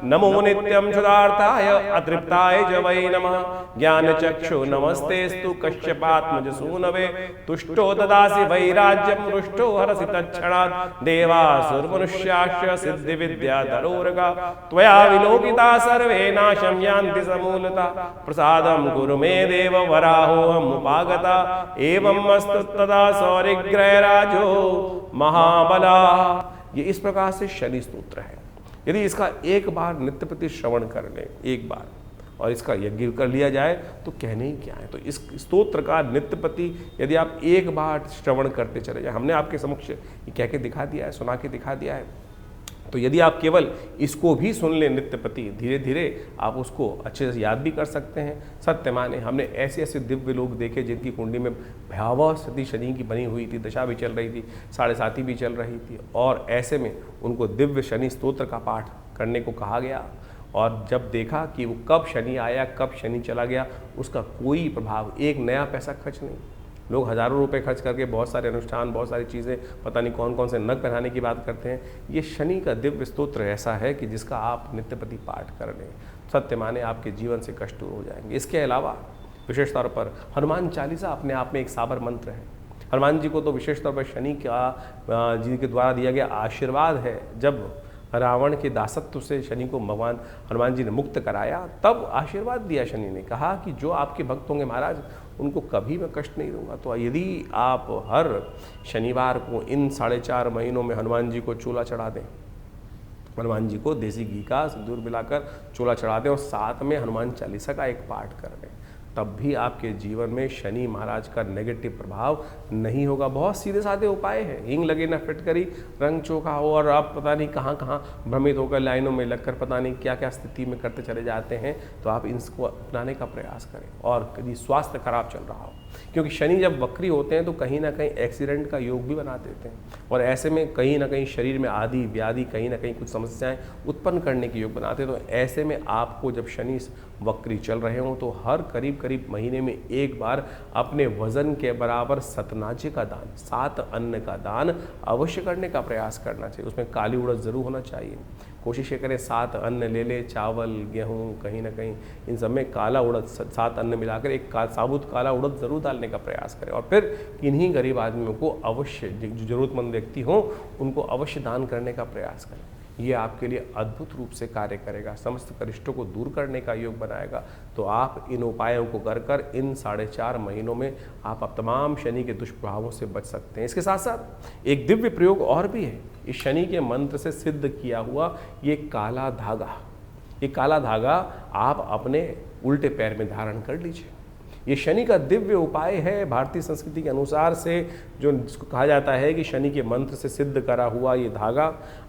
नमो नित्यं क्षुधार्ताय अतृप्ताय च वै नमः, ज्ञानचक्षु नमस्तेस्तु कश्यपात्मज सूनवे, तुष्टो ददासि वैराज्यं रुष्टो हरसि तत्क्षणात्, देवासुरमनुष्याश्च सिद्धि विद्याधरोरगा, त्वया विलोकिता सर्वे नाशं यान्ति समूलता, प्रसादं कुरु मे देव वराहोऽहम् उपागता, एवं अस्तु तदा सौरिग्रहराजो महाबला। ये इस प्रकार से शनि स्तोत्र है। यदि इसका एक बार नित्य प्रति श्रवण कर ले, एक बार, और इसका यज्ञ कर लिया जाए तो कहने ही क्या है। तो इस स्तोत्र का नित्य प्रति यदि आप एक बार श्रवण करते चले जाए, हमने आपके समक्ष ये कह के दिखा दिया है, सुना के दिखा दिया है, तो यदि आप केवल इसको भी सुन लें नित्य प्रति, धीरे धीरे आप उसको अच्छे से याद भी कर सकते हैं। सत्य माने हमने ऐसे ऐसे दिव्य लोग देखे जिनकी कुंडली में भयावह स्थिति शनि की बनी हुई थी, दशा भी चल रही थी, 7.5 भी चल रही थी, और ऐसे में उनको दिव्य शनि स्तोत्र का पाठ करने को कहा गया। और जब देखा कि वो कब शनि आया, कब शनि चला गया, उसका कोई प्रभाव, एक नया पैसा खर्च नहीं। लोग हज़ारों रुपए खर्च करके बहुत सारे अनुष्ठान, बहुत सारी चीज़ें, पता नहीं कौन कौन से नग पहनाने की बात करते हैं। ये शनि का दिव्य स्तोत्र ऐसा है कि जिसका आप नित्य प्रति पाठ कर लें, सत्य माने आपके जीवन से कष्ट दूर हो जाएंगे। इसके अलावा विशेष तौर पर हनुमान चालीसा अपने आप में एक साबर मंत्र है। हनुमान जी को तो विशेष तौर पर शनि का जी के द्वारा दिया गया आशीर्वाद है। जब रावण के दासत्व से शनि को भगवान हनुमान जी ने मुक्त कराया, तब आशीर्वाद दिया शनि ने, कहा कि जो आपके भक्त होंगे महाराज, उनको कभी मैं कष्ट नहीं दूंगा। तो यदि आप हर शनिवार को इन 4.5 महीनों में हनुमान जी को चूल्हा चढ़ा दें, हनुमान जी को देसी घी का सिंदूर मिलाकर चूल्हा चढ़ा दें और साथ में हनुमान चालीसा का एक पाठ कर दें, तब भी आपके जीवन में शनि महाराज का नेगेटिव प्रभाव नहीं होगा। बहुत सीधे साधे उपाय हैं। हींग लगे ना फिटकरी, रंग चोखा हो, और आप पता नहीं कहाँ कहाँ भ्रमित होकर लाइनों में लगकर पता नहीं क्या क्या स्थिति में करते चले जाते हैं। तो आप इसको अपनाने का प्रयास करें। और यदि स्वास्थ्य खराब चल रहा हो, क्योंकि शनि जब वक्री होते हैं तो कहीं ना कहीं एक्सीडेंट का योग भी बना देते हैं, और ऐसे में कहीं ना कहीं शरीर में आदि व्याधि, कहीं ना कहीं कुछ समस्याएं उत्पन्न करने के योग बनाते हैं। तो ऐसे में आपको जब शनि वक्री चल रहे हों तो हर करीब करीब महीने में एक बार अपने वजन के बराबर सतनाजे का दान, 7 अन्न का दान अवश्य करने का प्रयास करना चाहिए। उसमें काली उड़द जरूर होना चाहिए। कोशिश ये करें 7 अन्न ले ले, चावल, गेहूँ, कहीं ना कहीं इन सब में काला उड़द, 7 अन्न मिलाकर एक साबुत काला उड़द जरूर डालने का प्रयास करें। और फिर किन्हीं गरीब आदमियों को अवश्य, जो जरूरतमंद व्यक्ति हों, उनको अवश्य दान करने का प्रयास करें। ये आपके लिए अद्भुत रूप से कार्य करेगा, समस्त करिष्टों को दूर करने का योग बनाएगा। तो आप इन उपायों को कर इन 4.5 महीनों में आप तमाम शनि के दुष्प्रभावों से बच सकते हैं। इसके साथ साथ एक दिव्य प्रयोग और भी है। इस शनि के मंत्र से सिद्ध किया हुआ ये काला धागा, ये काला धागा आप अपने उल्टे पैर में धारण कर लीजिए। ये शनि का दिव्य उपाय है। भारतीय संस्कृति के अनुसार से जो जिसको कहा जाता है कि शनि के मंत्र से सिद्ध करा हुआ ये धागा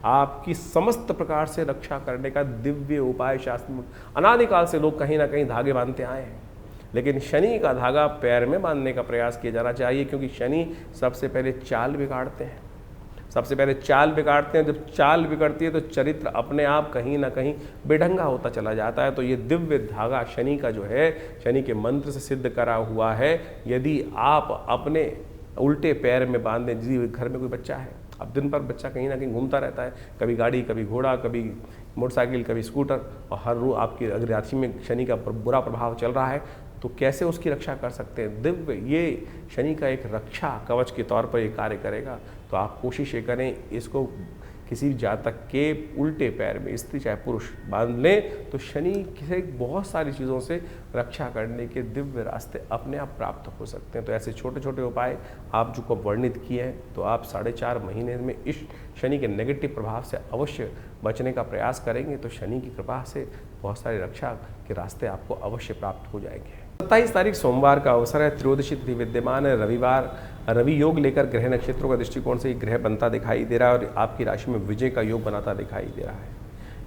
आपकी समस्त प्रकार से रक्षा करने का दिव्य उपाय। शास्त्र में अनादिकाल से लोग कहीं ना कहीं धागे बांधते आए हैं, लेकिन शनि का धागा पैर में बांधने का प्रयास किया जाना चाहिए, क्योंकि शनि सबसे पहले चाल बिगाड़ते हैं। सबसे पहले चाल बिगाड़ते हैं। जब चाल बिगड़ती है तो चरित्र अपने आप कहीं ना कहीं बेढंगा होता चला जाता है। तो ये दिव्य धागा शनि का जो है, शनि के मंत्र से सिद्ध करा हुआ है। यदि आप अपने उल्टे पैर में बांध दें, जिस घर में कोई बच्चा है, अब दिन भर बच्चा कहीं ना कहीं घूमता रहता है, कभी गाड़ी, कभी घोड़ा, कभी मोटरसाइकिल, कभी स्कूटर, और हर रोज आपकी अगर राशि में शनि का बुरा प्रभाव चल रहा है, तो कैसे उसकी रक्षा कर सकते हैं। दिव्य ये शनि का एक रक्षा कवच के तौर पर ये कार्य करेगा। तो आप कोशिश ये करें, इसको किसी जातक के उल्टे पैर में, स्त्री चाहे पुरुष, बांध लें तो शनि से बहुत सारी चीज़ों से रक्षा करने के दिव्य रास्ते अपने आप प्राप्त हो सकते हैं। तो ऐसे छोटे छोटे उपाय आप जो को वर्णित किए हैं, तो आप 4.5 महीने में इस शनि के नेगेटिव प्रभाव से अवश्य बचने का प्रयास करेंगे तो शनि की कृपा से बहुत सारी रक्षा के रास्ते आपको अवश्य प्राप्त हो जाएंगे। 27 तारीख सोमवार का अवसर है। त्रयोदशी तिथि विद्यमान है। रविवार रवि योग लेकर ग्रह नक्षत्रों का दृष्टिकोण से ग्रह बनता दिखाई दे रहा है और आपकी राशि में विजय का योग बनाता दिखाई दे रहा है।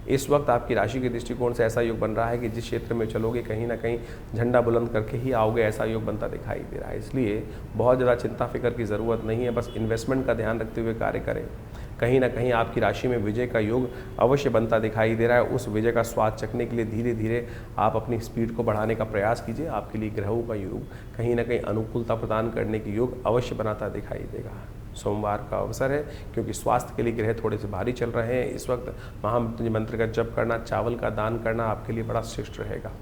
इस वक्त आपकी राशि के दृष्टिकोण से ऐसा योग बन रहा है कि जिस क्षेत्र में चलोगे कहीं ना कहीं झंडा बुलंद करके ही आओगे, ऐसा योग बनता दिखाई दे रहा है। इसलिए बहुत ज़्यादा चिंता फिक्र की ज़रूरत नहीं है। बस इन्वेस्टमेंट का ध्यान रखते हुए कार्य करें। कहीं ना कहीं आपकी राशि में विजय का योग अवश्य बनता दिखाई दे रहा है। उस विजय का स्वाद चखने के लिए धीरे धीरे आप अपनी स्पीड को बढ़ाने का प्रयास कीजिए। आपके लिए ग्रहों का योग कहीं ना कहीं अनुकूलता प्रदान करने के योग अवश्य बनाता दिखाई देगा। सोमवार का अवसर है, क्योंकि स्वास्थ्य के लिए ग्रह थोड़े से भारी चल रहे हैं। इस वक्त महामृत्युंजय मंत्र का जप करना, चावल का दान करना आपके लिए बड़ा श्रेष्ठ रहेगा।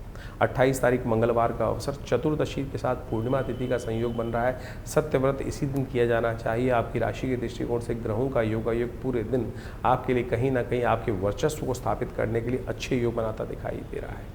28 तारीख मंगलवार का अवसर, चतुर्दशी के साथ पूर्णिमा तिथि का संयोग बन रहा है। सत्यव्रत इसी दिन किया जाना चाहिए। आपकी राशि के दृष्टिकोण से ग्रहों का योग पूरे दिन आपके लिए कहीं ना कहीं आपके वर्चस्व को स्थापित करने के लिए अच्छे योग बनाता दिखाई दे रहा है।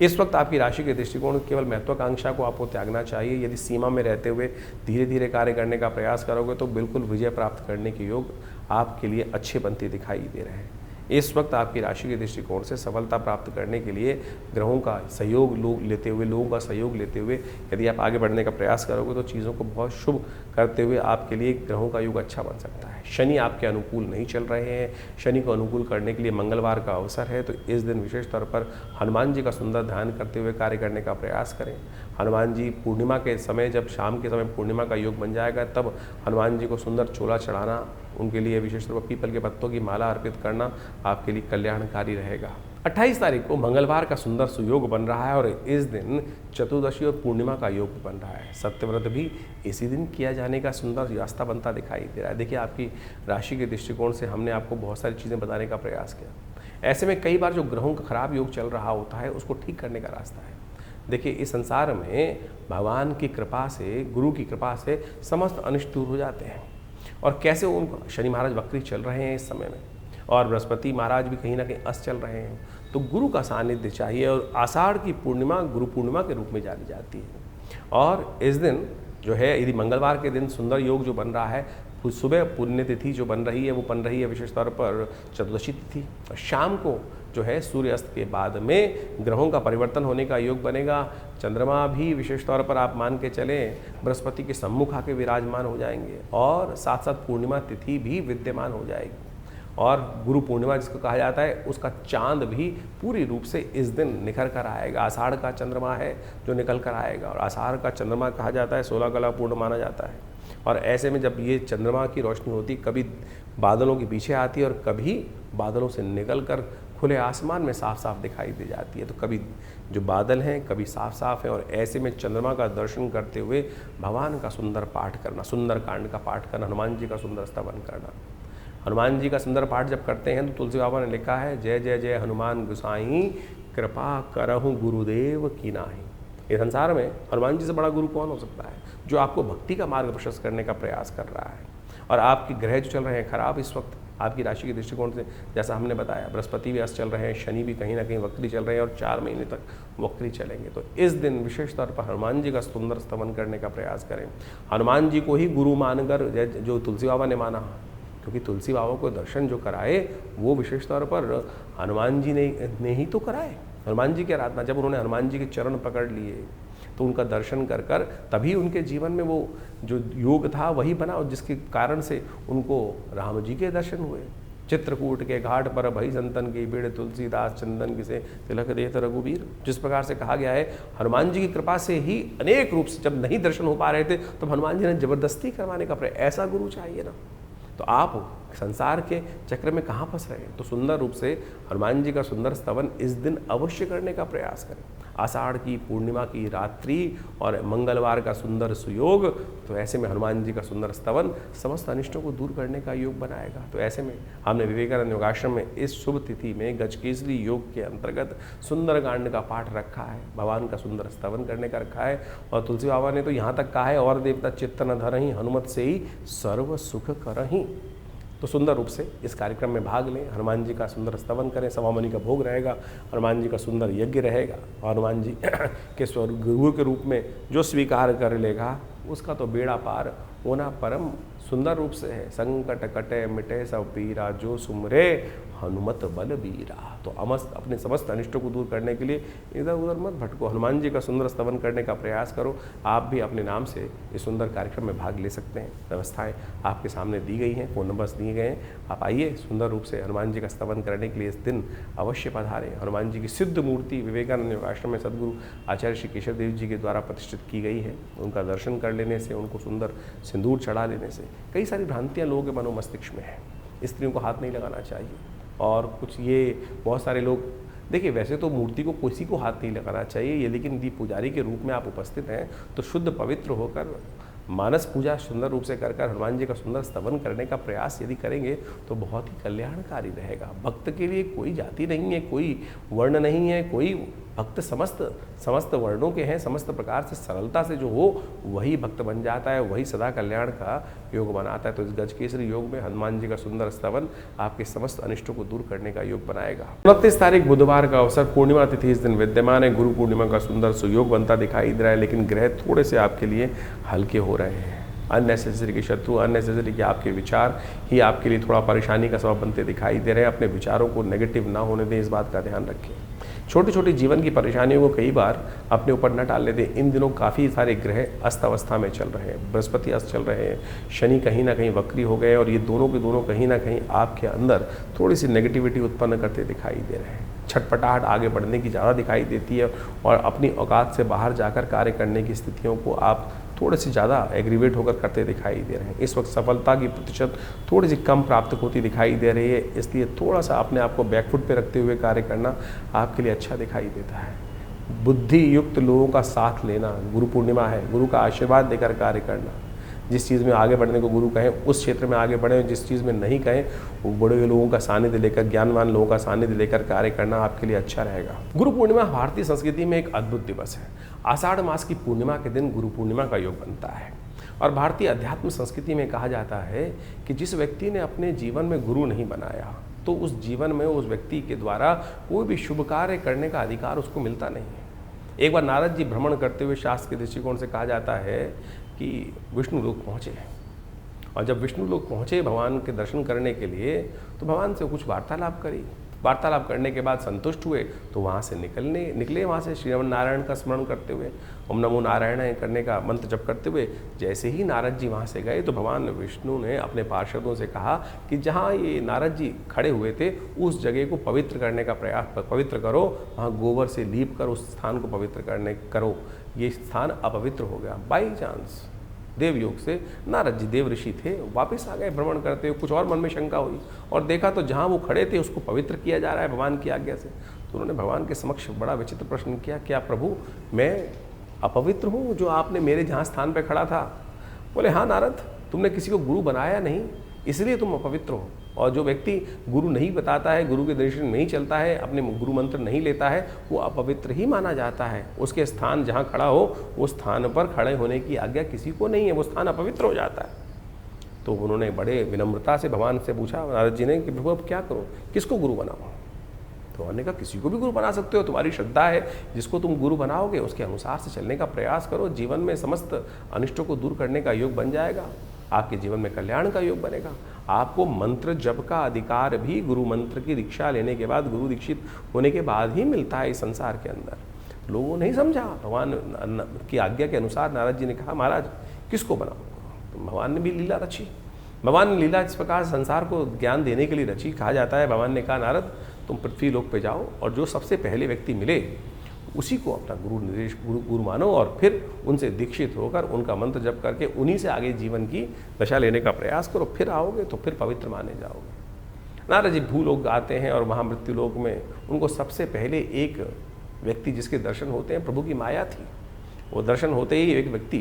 इस वक्त आपकी राशि के दृष्टिकोण केवल महत्वाकांक्षा को आपको त्यागना चाहिए। यदि सीमा में रहते हुए धीरे धीरे कार्य करने का प्रयास करोगे तो बिल्कुल विजय प्राप्त करने के योग आपके लिए अच्छे बनते दिखाई दे रहे हैं। इस वक्त आपकी राशि के दृष्टिकोण से सफलता प्राप्त करने के लिए ग्रहों का सहयोग लोगों का सहयोग लेते हुए यदि आप आगे बढ़ने का प्रयास करोगे तो चीज़ों को बहुत शुभ करते हुए आपके लिए ग्रहों का योग अच्छा बन सकता है। शनि आपके अनुकूल नहीं चल रहे हैं। शनि को अनुकूल करने के लिए मंगलवार का अवसर है, तो इस दिन विशेष तौर पर हनुमान जी का सुंदर ध्यान करते हुए कार्य करने का प्रयास करें। हनुमान जी पूर्णिमा के समय, जब शाम के समय पूर्णिमा का योग बन जाएगा, तब हनुमान जी को सुंदर चोला चढ़ाना, उनके लिए विशेष तौर पर पीपल के पत्तों की माला अर्पित करना आपके लिए कल्याणकारी रहेगा। 28 तारीख को मंगलवार का सुंदर सुयोग बन रहा है और इस दिन चतुर्दशी और पूर्णिमा का योग भी बन रहा है। सत्यव्रत भी इसी दिन किया जाने का सुंदर रास्ता बनता दिखाई दे रहा है। देखिए, आपकी राशि के दृष्टिकोण से हमने आपको बहुत सारी चीज़ें बताने का प्रयास किया। ऐसे में कई बार जो ग्रहों का खराब योग चल रहा होता है उसको ठीक करने का रास्ता है। देखिए, इस संसार में भगवान की कृपा से, गुरु की कृपा से समस्त अनिष्ट दूर हो जाते हैं। और कैसे उन शनि महाराज वक्री चल रहे हैं इस समय में, और बृहस्पति महाराज भी कहीं ना कहीं अस्त चल रहे हैं, तो गुरु का सानिध्य चाहिए। और आषाढ़ की पूर्णिमा गुरु पूर्णिमा के रूप में जानी जाती है। और इस दिन जो है, यदि मंगलवार के दिन सुंदर योग जो बन रहा है, सुबह पुण्य तिथि जो बन रही है वो बन रही है विशेष तौर पर चतुर्दशी तिथि, और शाम को जो है सूर्यास्त के बाद में ग्रहों का परिवर्तन होने का योग बनेगा। चंद्रमा भी विशेष तौर पर आप मान के चलें बृहस्पति के सम्मुख आके विराजमान हो जाएंगे, और साथ साथ पूर्णिमा तिथि भी विद्यमान हो जाएगी। और गुरु पूर्णिमा जिसको कहा जाता है, उसका चांद भी पूरी रूप से इस दिन निखर कर आएगा। आषाढ़ का चंद्रमा है जो निकल कर आएगा, और आषाढ़ का चंद्रमा कहा जाता है 16 कला पूर्ण माना जाता है। और ऐसे में जब ये चंद्रमा की रोशनी होती, कभी बादलों के पीछे आती है और कभी बादलों से निकल कर खुले आसमान में साफ साफ दिखाई दे जाती है। तो कभी जो बादल हैं कभी साफ साफ है, और ऐसे में चंद्रमा का दर्शन करते हुए भगवान का सुंदर पाठ करना, सुंदर कांड का पाठ करना, हनुमान जी का सुंदर स्तवन करना। हनुमान जी का सुंदर पाठ जब करते हैं तो तुलसी बाबा ने लिखा है, जय जय जय हनुमान गोसाई, कृपा करहु गुरुदेव की नाही। इस संसार में हनुमान जी से बड़ा गुरु कौन हो सकता है, जो आपको भक्ति का मार्ग प्रशस्त करने का प्रयास कर रहा है। और आपके ग्रह जो चल रहे हैं खराब इस वक्त आपकी राशि के दृष्टिकोण से, जैसा हमने बताया, बृहस्पति भी अस्त चल रहे हैं, शनि भी कहीं ना कहीं वक्री चल रहे हैं, और 4 महीने तक वक्री चलेंगे। तो इस दिन विशेष तौर पर हनुमान जी का सुंदर स्तवन करने का प्रयास करें। हनुमान जी को ही गुरु मानकर, जो तुलसी बाबा ने माना, क्योंकि तुलसी बाबा को दर्शन जो कराए वो विशेष तौर पर हनुमान जी ने ही तो कराए। हनुमान जी की आराधना, जब उन्होंने हनुमान जी के चरण पकड़ लिए तो उनका दर्शन कर कर तभी उनके जीवन में वो जो योग था वही बना, और जिसके कारण से उनको राम जी के दर्शन हुए। चित्रकूट के घाट पर भई संतन की भीड़, तुलसीदास चंदन किसे तिलक देत रघुबीर। जिस प्रकार से कहा गया है, हनुमान जी की कृपा से ही अनेक रूप से जब नहीं दर्शन हो पा रहे थे तो हनुमान जी ने जबरदस्ती करवाने का प्रयास। ऐसा गुरु चाहिए ना। तो आप संसार के चक्र में कहाँ फंस रहे हैं, तो सुंदर रूप से हनुमान जी का सुंदर स्तवन इस दिन अवश्य करने का प्रयास करें। आषाढ़ की पूर्णिमा की रात्रि और मंगलवार का सुंदर सुयोग, तो ऐसे में हनुमान जी का सुंदर स्तवन समस्त अनिष्टों को दूर करने का योग बनाएगा। तो ऐसे में हमने विवेकानंद योगाश्रम में इस शुभ तिथि में गजकेसरी योग के अंतर्गत सुंदर कांड का पाठ रखा है, भगवान का सुंदर स्तवन करने का रखा है। और तुलसी बाबा ने तो यहाँ तक कहा है, और देवता चित्त न धरहि, हनुमत से ही सर्व सुख करहि। तो सुंदर रूप से इस कार्यक्रम में भाग लें, हनुमान जी का सुंदर स्तवन करें, सवामणि का भोग रहेगा, हनुमान जी का सुंदर यज्ञ रहेगा। और हनुमान जी के गुरु के रूप में जो स्वीकार कर लेगा उसका तो बेड़ा पार होना परम सुंदर रूप से है। संकट कटे मिटे सब पीरा, जो सुमरे हनुमत बल बीरा। तो अपने समस्त अनिष्टों को दूर करने के लिए इधर उधर मत भटको, हनुमान जी का सुंदर स्तवन करने का प्रयास करो। आप भी अपने नाम से इस सुंदर कार्यक्रम में भाग ले सकते हैं। व्यवस्थाएं आपके सामने दी गई हैं, फ़ोन नंबर्स दिए गए हैं। आप आइए, सुंदर रूप से हनुमान जी का स्तवन करने के लिए इस दिन अवश्य पधारें। हनुमान जी की सिद्ध मूर्ति विवेकानंद योगाश्रम में सदगुरु आचार्य श्री केशव देव जी के द्वारा प्रतिष्ठित की गई है। उनका दर्शन कर लेने से, उनको सुंदर सिंदूर चढ़ा लेने से कई सारी भ्रांतियाँ लोगों के मनो मस्तिष्क में है। स्त्रियों को हाथ नहीं लगाना चाहिए, और कुछ ये बहुत सारे लोग, देखिए वैसे तो मूर्ति को किसी को हाथ नहीं लगाना चाहिए ये, लेकिन यदि पुजारी के रूप में आप उपस्थित हैं तो शुद्ध पवित्र होकर मानस पूजा सुंदर रूप से कर हनुमान जी का सुंदर स्तवन करने का प्रयास यदि करेंगे तो बहुत ही कल्याणकारी रहेगा। भक्त के लिए कोई जाति नहीं है, कोई वर्ण नहीं है, कोई भक्त समस्त वर्णों के हैं। समस्त प्रकार से सरलता से जो हो वही भक्त बन जाता है, वही सदा कल्याण का योग बनाता है। तो इस गजकेसरी योग में हनुमान जी का सुंदर स्तवन आपके समस्त अनिष्टों को दूर करने का योग बनाएगा। 29 तारीख बुधवार का अवसर, पूर्णिमा तिथि इस दिन विद्यमान है। गुरु पूर्णिमा का सुंदर सुयोग बनता दिखाई दे रहा है, लेकिन ग्रह थोड़े से आपके लिए हल्के हो रहे हैं। अननेसेसरी के शत्रु, अननेसेसरी के आपके विचार ही आपके लिए थोड़ा परेशानी का सबब बनते दिखाई दे रहे हैं। अपने विचारों को नेगेटिव ना होने दें, इस बात का ध्यान रखें। छोटी छोटी जीवन की परेशानियों को कई बार अपने ऊपर न टालने दें। इन दिनों काफ़ी सारे ग्रह अस्त अवस्था में चल रहे हैं। बृहस्पति अस्त चल रहे हैं, शनि कहीं ना कहीं वक्री हो गए, और ये दोनों के दोनों कहीं ना कहीं आपके अंदर थोड़ी सी नेगेटिविटी उत्पन्न करते दिखाई दे रहे हैं। छटपटाहट आगे बढ़ने की ज़्यादा दिखाई देती है, और अपनी औकात से बाहर जाकर कार्य करने की स्थितियों को आप थोड़े से ज़्यादा एग्रीवेट होकर करते दिखाई दे रहे हैं। इस वक्त सफलता की प्रतिशत थोड़ी सी कम प्राप्त होती दिखाई दे रही है, इसलिए थोड़ा सा अपने आप को बैकफुट पे रखते हुए कार्य करना आपके लिए अच्छा दिखाई देता है। बुद्धि युक्त लोगों का साथ लेना, गुरु पूर्णिमा है, गुरु का आशीर्वाद देकर कार्य करना। जिस चीज़ में आगे बढ़ने को गुरु कहें उस क्षेत्र में आगे बढ़ें, जिस चीज़ में नहीं कहें वो बड़े लोगों का सानिध्य लेकर, ज्ञानवान लोगों का सानिध्य लेकर कार्य करना आपके लिए अच्छा रहेगा। गुरु पूर्णिमा भारतीय संस्कृति में एक अद्भुत दिवस है। आषाढ़ मास की पूर्णिमा के दिन गुरु पूर्णिमा का योग बनता है और भारतीय अध्यात्म संस्कृति में कहा जाता है कि जिस व्यक्ति ने अपने जीवन में गुरु नहीं बनाया तो उस जीवन में उस व्यक्ति के द्वारा कोई भी शुभ कार्य करने का अधिकार उसको मिलता नहीं है। एक बार नारद जी भ्रमण करते हुए शास्त्र के दृष्टिकोण से कहा जाता है कि विष्णु लोक पहुँचे, और जब विष्णु लोक पहुँचे भगवान के दर्शन करने के लिए तो भगवान से कुछ वार्तालाप करी। वार्तालाप करने के बाद संतुष्ट हुए तो वहाँ से निकले वहाँ से श्रीमन नारायण का स्मरण करते हुए, ओम नमो नारायण करने का मंत्र जप करते हुए। जैसे ही नारद जी वहाँ से गए तो भगवान विष्णु ने अपने पार्षदों से कहा कि जहाँ ये नारद जी खड़े हुए थे उस जगह को पवित्र करने का प्रयास, पवित्र करो, वहाँ गोबर से लीप कर उस स्थान को पवित्र करो। ये स्थान अपवित्र हो गया। बाई चांस देवयोग से नारद जी देव ऋषि थे, वापस आ गए भ्रमण करते हुए। कुछ और मन में शंका हुई और देखा तो जहाँ वो खड़े थे उसको पवित्र किया जा रहा है भगवान की आज्ञा से। तो उन्होंने भगवान के समक्ष बड़ा विचित्र प्रश्न किया, क्या प्रभु मैं अपवित्र हूँ जो आपने मेरे जहाँ स्थान पर खड़ा था? बोले हाँ नारद, तुमने किसी को गुरु बनाया नहीं इसलिए तुम अपवित्र हो। और जो व्यक्ति गुरु नहीं बताता है, गुरु के दर्शन नहीं चलता है, अपने गुरु मंत्र नहीं लेता है, वो अपवित्र ही माना जाता है। उसके स्थान जहाँ खड़ा हो उस स्थान पर खड़े होने की आज्ञा किसी को नहीं है, वो स्थान अपवित्र हो जाता है। तो उन्होंने बड़े विनम्रता से भगवान से पूछा नारद जी ने कि प्रभु अब क्या करो, किसको गुरु बनाओ? तो उन्होंने कहा किसी को भी गुरु बना सकते हो, तुम्हारी श्रद्धा है, जिसको तुम गुरु बनाओगे उसके अनुसार से चलने का प्रयास करो। जीवन में समस्त अनिष्टों को दूर करने का योग बन जाएगा, आपके जीवन में कल्याण का योग बनेगा। आपको मंत्र जप का अधिकार भी गुरु मंत्र की दीक्षा लेने के बाद, गुरु दीक्षित होने के बाद ही मिलता है इस संसार के अंदर। लोगों ने नहीं समझा। भगवान की आज्ञा के अनुसार नारद जी ने कहा महाराज किसको बनाओ? तो भगवान ने भी लीला रची। भगवान ने लीला इस प्रकार संसार को ज्ञान देने के लिए रची। कहा जाता है भगवान ने कहा नारद तुम पृथ्वी लोक पे जाओ और जो सबसे पहले व्यक्ति मिले उसी को अपना गुरु मानो और फिर उनसे दीक्षित होकर उनका मंत्र जप करके उन्हीं से आगे जीवन की दशा लेने का प्रयास करो, फिर आओगे तो फिर पवित्र माने जाओगे। नारद जी भूलोक आते हैं और वहाँ मृत्यु लोक में उनको सबसे पहले एक व्यक्ति जिसके दर्शन होते हैं, प्रभु की माया थी। वो दर्शन होते ही एक व्यक्ति,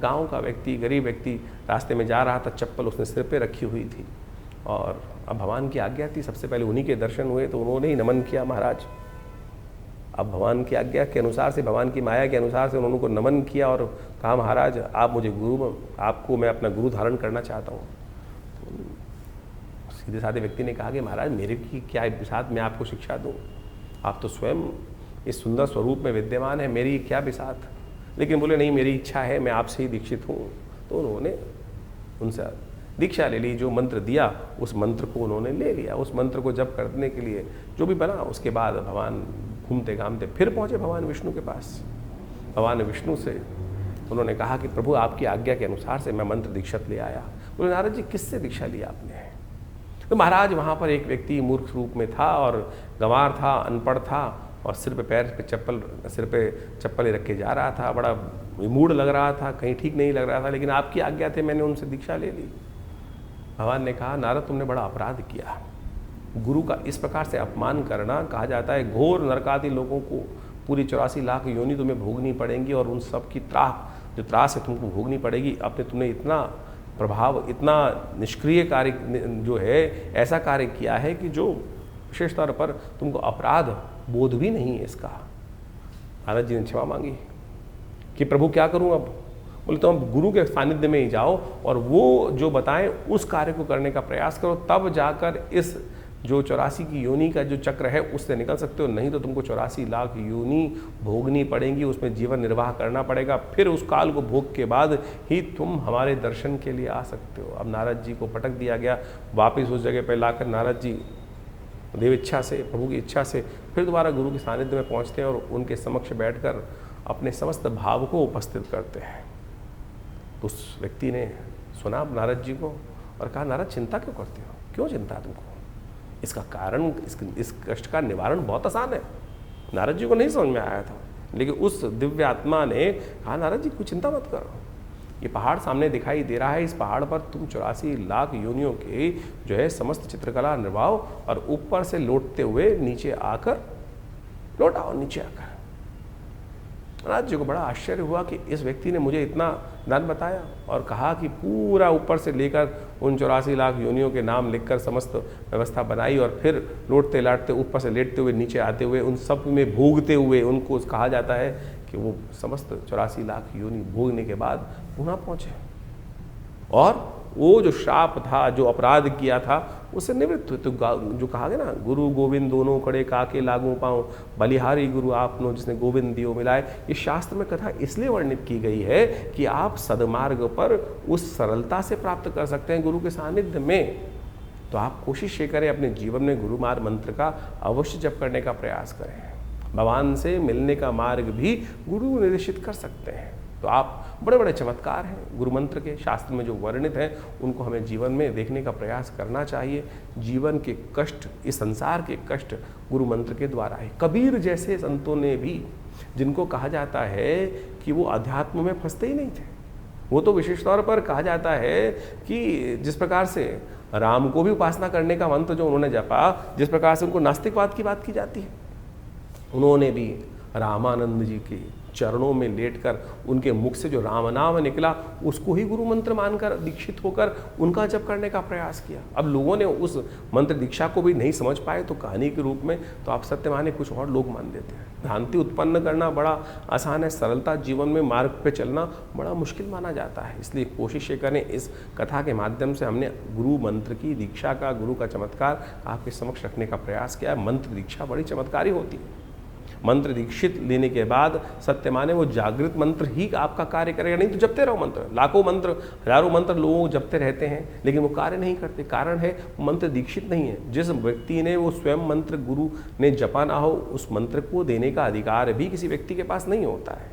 गाँव का व्यक्ति, गरीब व्यक्ति रास्ते में जा रहा था, चप्पल उसने सिर पर रखी हुई थी और अब भगवान की आज्ञा थी, सबसे पहले उन्हीं के दर्शन हुए तो उन्होंने ही नमन किया महाराज। अब भगवान की आज्ञा के अनुसार से, भगवान की माया के अनुसार से उन्होंने को नमन किया और कहा महाराज आप मुझे आपको मैं अपना गुरु धारण करना चाहता हूँ। तो सीधे साधे व्यक्ति ने कहा कि महाराज मेरे की क्या बिसात, मैं आपको शिक्षा दूँ, आप तो स्वयं इस सुंदर स्वरूप में विद्यमान है, मेरी क्या बिसात। लेकिन बोले नहीं मेरी इच्छा है, मैं आपसे ही दीक्षित हूँ। तो उन्होंने उनसे दीक्षा ले ली, जो मंत्र दिया उस मंत्र को उन्होंने ले लिया। उस मंत्र को जप करने के लिए जो भी बना, उसके बाद भगवान घूमते घामते फिर पहुँचे भगवान विष्णु के पास। भगवान विष्णु से उन्होंने कहा कि प्रभु आपकी आज्ञा के अनुसार से मैं मंत्र दीक्षित ले आया। बोले नारद जी किससे दीक्षा ली आपने? तो महाराज वहाँ पर एक व्यक्ति मूर्ख रूप में था और गंवार था, अनपढ़ था और सिर पे चप्पल रख के जा रहा था, बड़ा मूड लग रहा था, कहीं ठीक नहीं लग रहा था, लेकिन आपकी आज्ञा थे मैंने उनसे दीक्षा ले ली। भगवान ने कहा नारद तुमने बड़ा अपराध किया, गुरु का इस प्रकार से अपमान करना, कहा जाता है घोर नरकादि लोगों को पूरी 84 लाख योनि तुम्हें भोगनी पड़ेंगी और उन सब की त्रास है तुमको भोगनी पड़ेगी। अपने तुमने इतना प्रभाव, इतना निष्क्रिय कार्य जो है, ऐसा कार्य किया है कि जो विशेष तौर पर तुमको अपराध बोध भी नहीं है इसका। नारद जी ने क्षमा मांगी कि प्रभु क्या करूं अब? बोले तो अब गुरु के सानिध्य में ही जाओ और वो जो बताएं उस कार्य को करने का प्रयास करो, तब जाकर इस जो 84 की योनि का जो चक्र है उससे निकल सकते हो, नहीं तो तुमको 84 लाख योनि भोगनी पड़ेंगी, उसमें जीवन निर्वाह करना पड़ेगा, फिर उस काल को भोग के बाद ही तुम हमारे दर्शन के लिए आ सकते हो। अब नारद जी को पटक दिया गया, वापस उस जगह पर लाकर नारद जी देव इच्छा से, प्रभु की इच्छा से फिर दोबारा गुरु के सानिध्य में पहुँचते हैं और उनके समक्ष बैठकर अपने समस्त भाव को उपस्थित करते हैं। तो उस व्यक्ति ने सुना नारद जी को और कहा नारद चिंता क्यों करते हो, क्यों चिंता है तुमको? इसका कारण, इस कष्ट का निवारण बहुत आसान है। नारद जी को नहीं समझ में आया था, लेकिन उस दिव्य आत्मा ने कहा नारद जी कोई चिंता मत करो, ये पहाड़ सामने दिखाई दे रहा है, इस पहाड़ पर तुम 84 लाख योनियों के जो है समस्त चित्रकला निर्वाहो और ऊपर से लौटते हुए नीचे आकर लौट आओ, नीचे आकर। महाराज जी को बड़ा आश्चर्य हुआ कि इस व्यक्ति ने मुझे इतना दान बताया और कहा कि पूरा ऊपर से लेकर उन 84 लाख योनियों के नाम लिखकर समस्त व्यवस्था बनाई और फिर लौटते लाटते ऊपर से लेटते हुए नीचे आते हुए उन सब में भोगते हुए उनको कहा जाता है कि वो समस्त 84 लाख योनि भोगने के बाद पुनः पहुँचे और वो जो श्राप था, जो अपराध किया था, उससे निवृत्त हुए। तो जो कहा गया ना, गुरु गोविंद दोनों कड़े काके लागू पाऊँ, बलिहारी गुरु आपनो जिसने गोविंद दियो मिलाए। ये शास्त्र में कथा इसलिए वर्णित की गई है कि आप सदमार्ग पर उस सरलता से प्राप्त कर सकते हैं गुरु के सानिध्य में। तो आप कोशिश ये करें, अपने जीवन में गुरु मार्ग मंत्र का अवश्य जप करने का प्रयास करें। भगवान से मिलने का मार्ग भी गुरु निर्देशित कर सकते हैं। तो आप बड़े बड़े चमत्कार हैं गुरु मंत्र के, शास्त्र में जो वर्णित हैं उनको हमें जीवन में देखने का प्रयास करना चाहिए। जीवन के कष्ट, इस संसार के कष्ट गुरु मंत्र के द्वारा है। कबीर जैसे संतों ने भी, जिनको कहा जाता है कि वो अध्यात्म में फंसते ही नहीं थे, वो तो विशेष तौर पर कहा जाता है कि जिस प्रकार से राम को भी उपासना करने का मंत्र जो उन्होंने जपा, जिस प्रकार से उनको नास्तिकवाद की बात की जाती है, उन्होंने भी रामानंद जी के चरणों में लेटकर उनके मुख से जो राम नाम निकला उसको ही गुरु मंत्र मानकर दीक्षित होकर उनका जप करने का प्रयास किया। अब लोगों ने उस मंत्र दीक्षा को भी नहीं समझ पाए तो कहानी के रूप में तो आप सत्य माने कुछ और लोग मान देते हैं। भ्रांति उत्पन्न करना बड़ा आसान है, सरलता जीवन में मार्ग पे चलना बड़ा मुश्किल माना जाता है। इसलिए कोशिश ये करें, इस कथा के माध्यम से हमने गुरु मंत्र की दीक्षा का, गुरु का चमत्कार आपके समक्ष रखने का प्रयास किया। मंत्र दीक्षा बड़ी चमत्कारी होती है। मंत्र दीक्षित लेने के बाद सत्य माने वो जागृत मंत्र ही आपका कार्य करेगा, नहीं तो जपते रहो मंत्र। लाखों मंत्र, हजारों मंत्र लोग जपते रहते हैं लेकिन वो कार्य नहीं करते। कारण है मंत्र दीक्षित नहीं है। जिस व्यक्ति ने वो स्वयं मंत्र गुरु ने जपा ना हो, उस मंत्र को देने का अधिकार भी किसी व्यक्ति के पास नहीं होता है।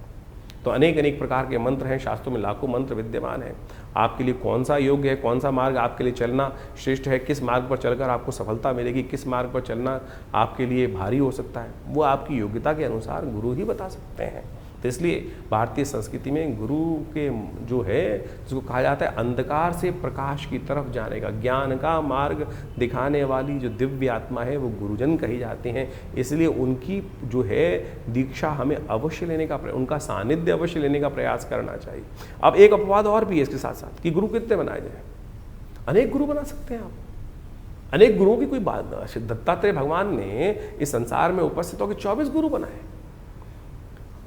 तो अनेक अनेक प्रकार के मंत्र हैं, शास्त्रों में लाखों मंत्र विद्यमान हैं। आपके लिए कौन सा योग्य है, कौन सा मार्ग आपके लिए चलना श्रेष्ठ है, किस मार्ग पर चलकर आपको सफलता मिलेगी, किस मार्ग पर चलना आपके लिए भारी हो सकता है, वो आपकी योग्यता के अनुसार गुरु ही बता सकते हैं। तो इसलिए भारतीय संस्कृति में गुरु के जो है, जिसको कहा जाता है अंधकार से प्रकाश की तरफ जाने का, ज्ञान का मार्ग दिखाने वाली जो दिव्य आत्मा है वो गुरुजन कही जाते हैं। इसलिए उनकी जो है दीक्षा हमें अवश्य लेने का, उनका सानिध्य अवश्य लेने का प्रयास करना चाहिए। अब एक अपवाद और भी है इसके साथ साथ कि गुरु कितने बनाए जाए। अनेक गुरु बना सकते हैं आप। अनेक गुरुओं की कोई बात नहीं। दत्तात्रेय भगवान ने इस संसार में उपस्थित होकर 24 गुरु बनाए,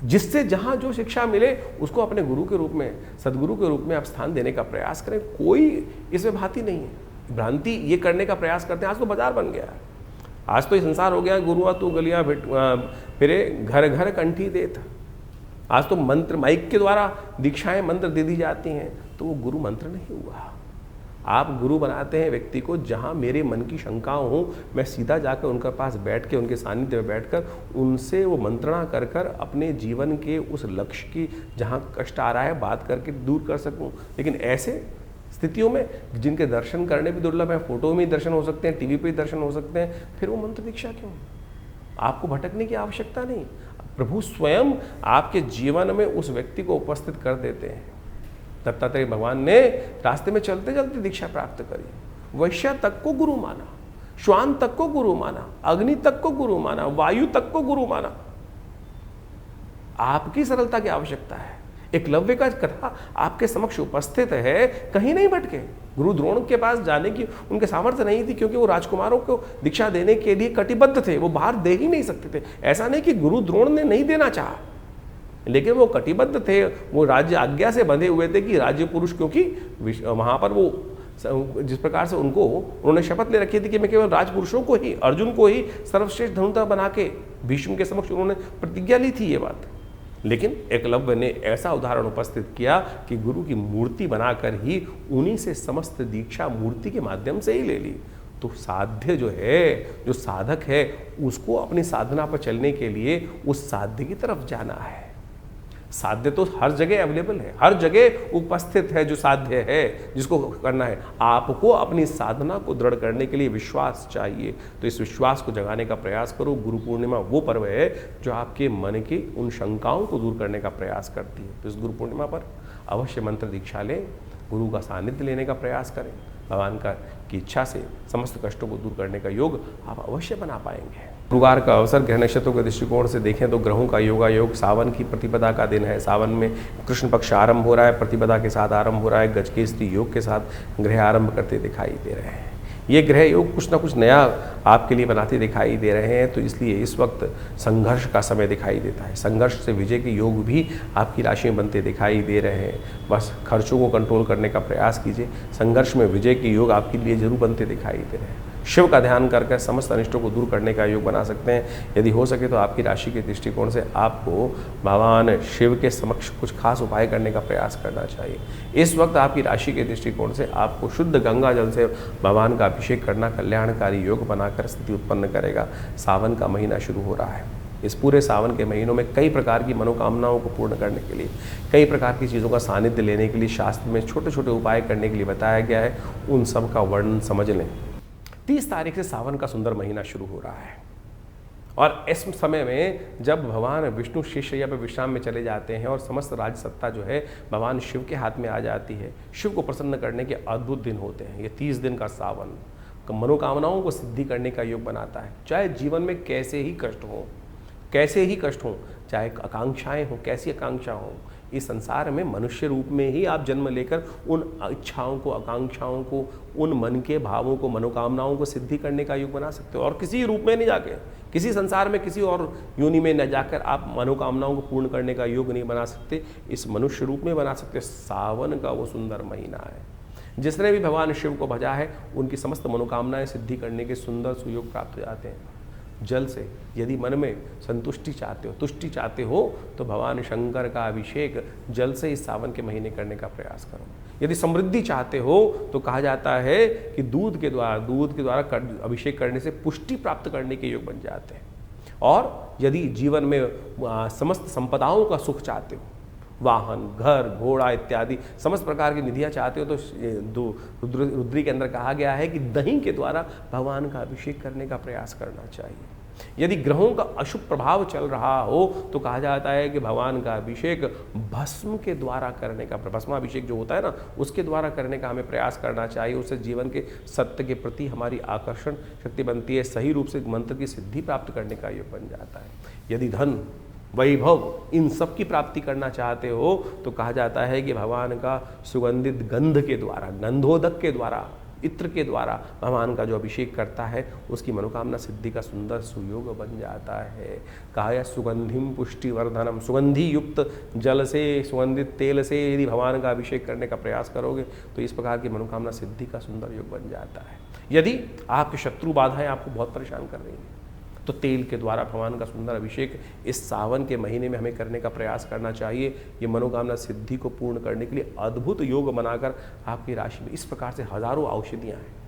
जिससे जहां जो शिक्षा मिले उसको अपने गुरु के रूप में, सदगुरु के रूप में आप स्थान देने का प्रयास करें। कोई इसमें भांति नहीं है। भ्रांति ये करने का प्रयास करते हैं। आज तो बाजार बन गया है, आज तो ये संसार हो गया, गुरुआ तू गलियां फिरे घर घर कंठी देत। आज तो मंत्र माइक के द्वारा दीक्षाएं मंत्र दे दी जाती हैं, तो वो गुरु मंत्र नहीं हुआ। आप गुरु बनाते हैं व्यक्ति को जहां मेरे मन की शंकाओं हो, मैं सीधा जाकर उनके पास बैठ के, उनके सानिध्य में बैठकर उनसे वो मंत्रणा कर कर अपने जीवन के उस लक्ष्य की जहां कष्ट आ रहा है बात करके दूर कर सकूं। लेकिन ऐसे स्थितियों में जिनके दर्शन करने भी दुर्लभ है, फोटो में ही दर्शन हो सकते हैं, टीवी पे ही दर्शन हो सकते हैं, फिर वो मंत्र दीक्षा क्यों? आपको भटकने की आवश्यकता नहीं। प्रभु स्वयं आपके जीवन में उस व्यक्ति को उपस्थित कर देते हैं। दत्तात्रेय भगवान ने रास्ते में चलते चलते दीक्षा प्राप्त करी। वैश्य तक को गुरु माना, श्वान तक को गुरु माना, अग्नि तक को गुरु माना, वायु तक को गुरु माना। आपकी सरलता की आवश्यकता है। एकलव्य का कथा आपके समक्ष उपस्थित है, कहीं नहीं भटके। गुरु द्रोण के पास जाने की उनके सामर्थ्य नहीं थी, क्योंकि वो राजकुमारों को दीक्षा देने के लिए कटिबद्ध थे, वो बाहर दे ही नहीं सकते थे। ऐसा नहीं कि गुरु द्रोण ने नहीं देना चाहा, लेकिन वो कटिबद्ध थे, वो राज्य आज्ञा से बंधे हुए थे कि राज्य पुरुष, क्योंकि वहां पर वो जिस प्रकार से उन्होंने शपथ ले रखी थी कि मैं केवल राजपुरुषों को ही, अर्जुन को ही सर्वश्रेष्ठ धनुर्धर बना के भीष्म के समक्ष उन्होंने प्रतिज्ञा ली थी ये बात। लेकिन एकलव्य ने ऐसा उदाहरण उपस्थित किया कि गुरु की मूर्ति बनाकर ही उन्हीं से समस्त दीक्षा मूर्ति के माध्यम से ही ले ली। तो साध्य जो है, जो साधक है, उसको अपनी साधना पर चलने के लिए उस साध्य की तरफ जाना है। साध्य तो हर जगह अवेलेबल है, हर जगह उपस्थित है जो साध्य है, जिसको करना है। आपको अपनी साधना को दृढ़ करने के लिए विश्वास चाहिए, तो इस विश्वास को जगाने का प्रयास करो। गुरु पूर्णिमा वो पर्व है जो आपके मन की उन शंकाओं को दूर करने का प्रयास करती है। तो इस गुरु पूर्णिमा पर अवश्य मंत्र दीक्षा लें, गुरु का सानिध्य लेने का प्रयास करें। भगवान की इच्छा से समस्त कष्टों को दूर करने का योग आप अवश्य बना पाएंगे। गुरुवार का अवसर ग्रह नक्षत्रों के दृष्टिकोण से देखें तो ग्रहों का योगायोग, सावन की प्रतिपदा का दिन है। सावन में कृष्ण पक्ष आरंभ हो रहा है, प्रतिपदा के साथ आरंभ हो रहा है। गजकेसरी योग के साथ ग्रह आरंभ करते दिखाई दे रहे हैं। ये ग्रह योग कुछ ना कुछ नया आपके लिए बनाते दिखाई दे रहे हैं, तो इसलिए इस वक्त संघर्ष का समय दिखाई देता है। संघर्ष से विजय के योग भी आपकी राशि में बनते दिखाई दे रहे हैं। बस खर्चों को कंट्रोल करने का प्रयास कीजिए, संघर्ष में विजय के योग आपके लिए जरूर बनते दिखाई दे रहे हैं। शिव का ध्यान करके समस्त अनिष्टों को दूर करने का योग बना सकते हैं। यदि हो सके तो आपकी राशि के दृष्टिकोण से आपको भगवान शिव के समक्ष कुछ खास उपाय करने का प्रयास करना चाहिए। इस वक्त आपकी राशि के दृष्टिकोण से आपको शुद्ध गंगा जल से भगवान का अभिषेक करना कल्याणकारी योग बनाकर स्थिति उत्पन्न करेगा। सावन का महीना शुरू हो रहा है। इस पूरे सावन के महीनों में कई प्रकार की मनोकामनाओं को पूर्ण करने के लिए, कई प्रकार की चीज़ों का सानिध्य लेने के लिए शास्त्र में छोटे छोटे उपाय करने के लिए बताया गया है। उन सब का वर्णन समझ लें। 30 तारीख से सावन का सुंदर महीना शुरू हो रहा है और इस समय में जब भगवान विष्णु शेषशय्या पर विश्राम में चले जाते हैं और समस्त राज सत्ता जो है भगवान शिव के हाथ में आ जाती है, शिव को प्रसन्न करने के अद्भुत दिन होते हैं। ये 30 दिन का सावन मनोकामनाओं को सिद्धि करने का योग बनाता है। चाहे जीवन में कैसे ही कष्ट हो, चाहे आकांक्षाएं हो, कैसी आकांक्षा हो, इस संसार में मनुष्य रूप में ही आप जन्म लेकर उन इच्छाओं को, आकांक्षाओं को, उन मन के भावों को, मनोकामनाओं को सिद्धि करने का योग बना सकते हो। और किसी रूप में नहीं जाके, किसी संसार में किसी और योनि में न जाकर आप मनोकामनाओं को पूर्ण करने का योग नहीं बना सकते, इस मनुष्य रूप में बना सकते। सावन का वो सुंदर महीना है। जिसने भी भगवान शिव को भजा है उनकी समस्त मनोकामनाएं सिद्धि करने के सुंदर सुयोग प्राप्त हो जाते हैं। जल से यदि मन में संतुष्टि चाहते हो, तुष्टि चाहते हो, तो भगवान शंकर का अभिषेक जल से इस सावन के महीने करने का प्रयास करो। यदि समृद्धि चाहते हो तो कहा जाता है कि दूध के द्वारा अभिषेक करने से पुष्टि प्राप्त करने के योग बन जाते हैं। और यदि जीवन में समस्त संपदाओं का सुख चाहते हो, वाहन, घर, घोड़ा इत्यादि समस्त प्रकार की निधियाँ चाहते हो, तो रुद्री के अंदर कहा गया है कि दही के द्वारा भगवान का अभिषेक करने का प्रयास करना चाहिए। यदि ग्रहों का अशुभ प्रभाव चल रहा हो तो कहा जाता है कि भगवान का अभिषेक भस्म के द्वारा करने का, भस्माभिषेक जो होता है ना, उसके द्वारा करने का हमें प्रयास करना चाहिए। उससे जीवन के सत्य के प्रति हमारी आकर्षण शक्ति बनती है, सही रूप से मंत्र की सिद्धि प्राप्त करने का योग बन जाता है। यदि धन, वैभव इन सब की प्राप्ति करना चाहते हो तो कहा जाता है कि भगवान का सुगंधित गंध के द्वारा, गंधोदक के द्वारा, इत्र के द्वारा भगवान का जो अभिषेक करता है उसकी मनोकामना सिद्धि का सुंदर सुयोग बन जाता है। कहा है सुगंधिम पुष्टिवर्धनम, सुगंधि युक्त जल से, सुगंधित तेल से यदि भगवान का अभिषेक करने का प्रयास करोगे तो इस प्रकार की मनोकामना सिद्धि का सुंदर योग बन जाता है। यदि आपके शत्रु बाधाएं आपको बहुत परेशान कर रही हैं तो तेल के द्वारा भगवान का सुंदर अभिषेक इस सावन के महीने में हमें करने का प्रयास करना चाहिए। ये मनोकामना सिद्धि को पूर्ण करने के लिए अद्भुत योग बनाकर आपकी राशि में इस प्रकार से हजारों औषधियाँ हैं।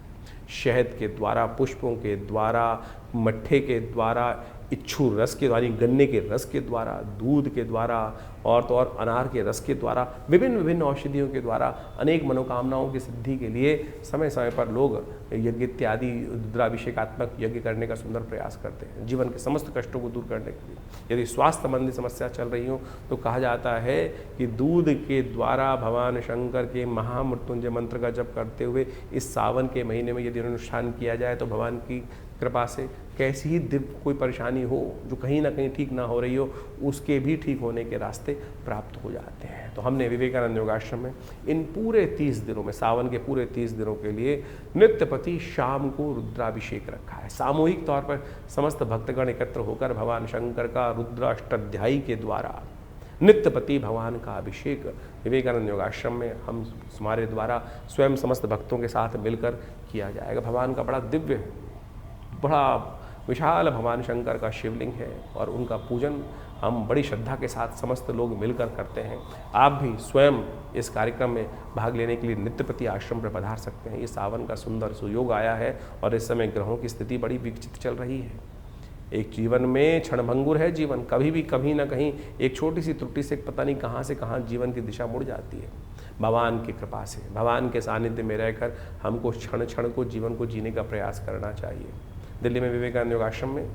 शहद के द्वारा, पुष्पों के द्वारा, मट्ठे के द्वारा, इच्छू रस के द्वारा, गन्ने के रस के द्वारा, दूध के द्वारा और तो और अनार के रस के द्वारा, विभिन्न विभिन्न औषधियों के द्वारा अनेक मनोकामनाओं की सिद्धि के लिए समय समय पर लोग यज्ञ इत्यादि रुद्राभिषेकात्मक यज्ञ करने का सुंदर प्रयास करते हैं जीवन के समस्त कष्टों को दूर करने के लिए। यदि स्वास्थ्य संबंधी समस्या चल रही हो तो कहा जाता है कि दूध के द्वारा भगवान शंकर के महामृत्युंजय मंत्र का जप करते हुए इस सावन के महीने में यदि अनुष्ठान किया जाए तो भगवान की कृपा से कैसी ही दिव्य कोई परेशानी हो जो कहीं ना कहीं ठीक ना हो रही हो, उसके भी ठीक होने के रास्ते प्राप्त हो जाते हैं। तो हमने विवेकानंद योगाश्रम में इन पूरे 30 दिनों में, सावन के पूरे 30 दिनों के लिए नित्यपति शाम को रुद्राभिषेक रखा है। सामूहिक तौर पर समस्त भक्तगण एकत्र होकर भगवान शंकर का रुद्र अष्टाध्यायी के द्वारा नित्यपति भगवान का अभिषेक विवेकानंद योगाश्रम में हम हमारे द्वारा स्वयं समस्त भक्तों के साथ मिलकर किया जाएगा। भगवान का बड़ा दिव्य, बड़ा विशाल भगवान शंकर का शिवलिंग है और उनका पूजन हम बड़ी श्रद्धा के साथ समस्त लोग मिलकर करते हैं। आप भी स्वयं इस कार्यक्रम में भाग लेने के लिए नित्यपति आश्रम पर पधार सकते हैं। ये सावन का सुंदर सुयोग आया है और इस समय ग्रहों की स्थिति बड़ी विचित्र चल रही है। एक जीवन में क्षणभंगुर है जीवन, कभी भी कभी ना कहीं एक छोटी सी त्रुटि से पता नहीं कहाँ से कहाँ जीवन की दिशा मुड़ जाती है। भगवान की कृपा से, भगवान के सानिध्य में रहकर हमको क्षण क्षण को जीवन को जीने का प्रयास करना चाहिए। दिल्ली में विवेकानंद योग आश्रम में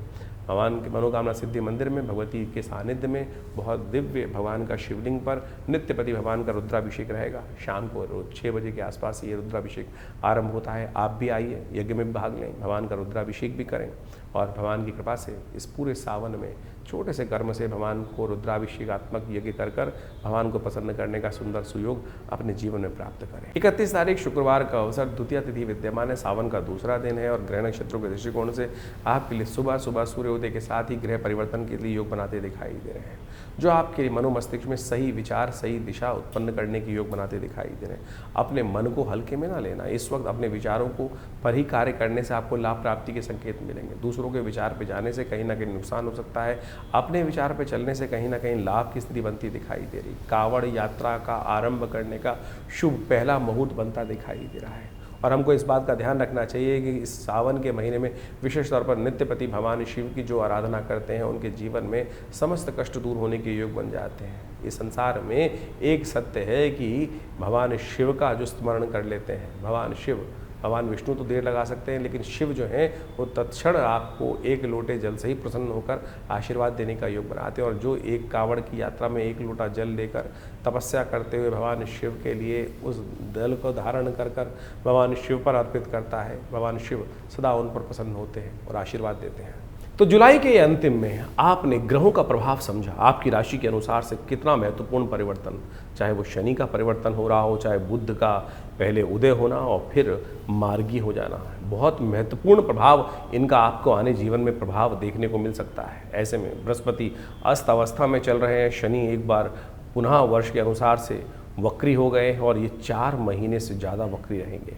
भगवान के मनोकामना सिद्धि मंदिर में भगवती के सानिध्य में बहुत दिव्य भगवान का शिवलिंग पर नित्य प्रति भगवान का रुद्राभिषेक रहेगा। शाम को रोज 6 बजे के आसपास ये रुद्राभिषेक आरंभ होता है। आप भी आइए, यज्ञ में भाग लें, भगवान का रुद्राभिषेक भी करें और भगवान की कृपा से इस पूरे सावन में छोटे से कर्म से भगवान को रुद्राभिषेकात्मक यज्ञ कर भगवान को प्रसन्न करने का सुंदर सुयोग अपने जीवन में प्राप्त करें। 31 तारीख शुक्रवार का अवसर द्वितीय तिथि विद्यमान है, सावन का दूसरा दिन है और ग्रह नक्षत्रों के दृष्टिकोण से आपके लिए सुबह सुबह सूर्योदय के साथ ही ग्रह परिवर्तन के लिए योग बनाते दिखाई दे रहे हैं, जो आपके मनोमस्तिष्क में सही विचार सही दिशा उत्पन्न करने के योग बनाते दिखाई दे रहे हैं। अपने मन को हल्के में ना लेना, इस वक्त अपने विचारों को पर ही कार्य करने से आपको लाभ प्राप्ति के संकेत मिलेंगे। दूसरों के विचार पे जाने से कहीं ना कहीं नुकसान हो सकता है, अपने विचार पे चलने से कहीं ना कहीं लाभ की स्थिति बनती दिखाई दे रही। कावड़ यात्रा का आरंभ करने का शुभ पहला मुहूर्त बनता दिखाई दे रहा है और हमको इस बात का ध्यान रखना चाहिए कि इस सावन के महीने में विशेष तौर पर नित्य प्रति भगवान शिव की जो आराधना करते हैं उनके जीवन में समस्त कष्ट दूर होने के योग बन जाते हैं। इस संसार में एक सत्य है कि भगवान शिव का जो स्मरण कर लेते हैं, भगवान विष्णु तो देर लगा सकते हैं, लेकिन शिव जो हैं वो तत्क्षण आपको एक लोटे जल से ही प्रसन्न होकर आशीर्वाद देने का योग बनाते हैं। और जो एक कावड़ की यात्रा में एक लोटा जल लेकर तपस्या करते हुए भगवान शिव के लिए उस जल को धारण कर भगवान शिव पर अर्पित करता है, भगवान शिव सदा उन पर प्रसन्न होते हैं और आशीर्वाद देते हैं। तो जुलाई के अंतिम में आपने ग्रहों का प्रभाव समझा, आपकी राशि के अनुसार से कितना महत्वपूर्ण परिवर्तन, चाहे वो शनि का परिवर्तन हो रहा हो, चाहे बुध का पहले उदय होना और फिर मार्गी हो जाना, बहुत महत्वपूर्ण प्रभाव इनका आपको आने जीवन में प्रभाव देखने को मिल सकता है। ऐसे में बृहस्पति अस्त अवस्था में चल रहे हैं, शनि एक बार पुनः वर्ष के अनुसार से वक्री हो गए और ये 4 महीने से ज़्यादा वक्री रहेंगे।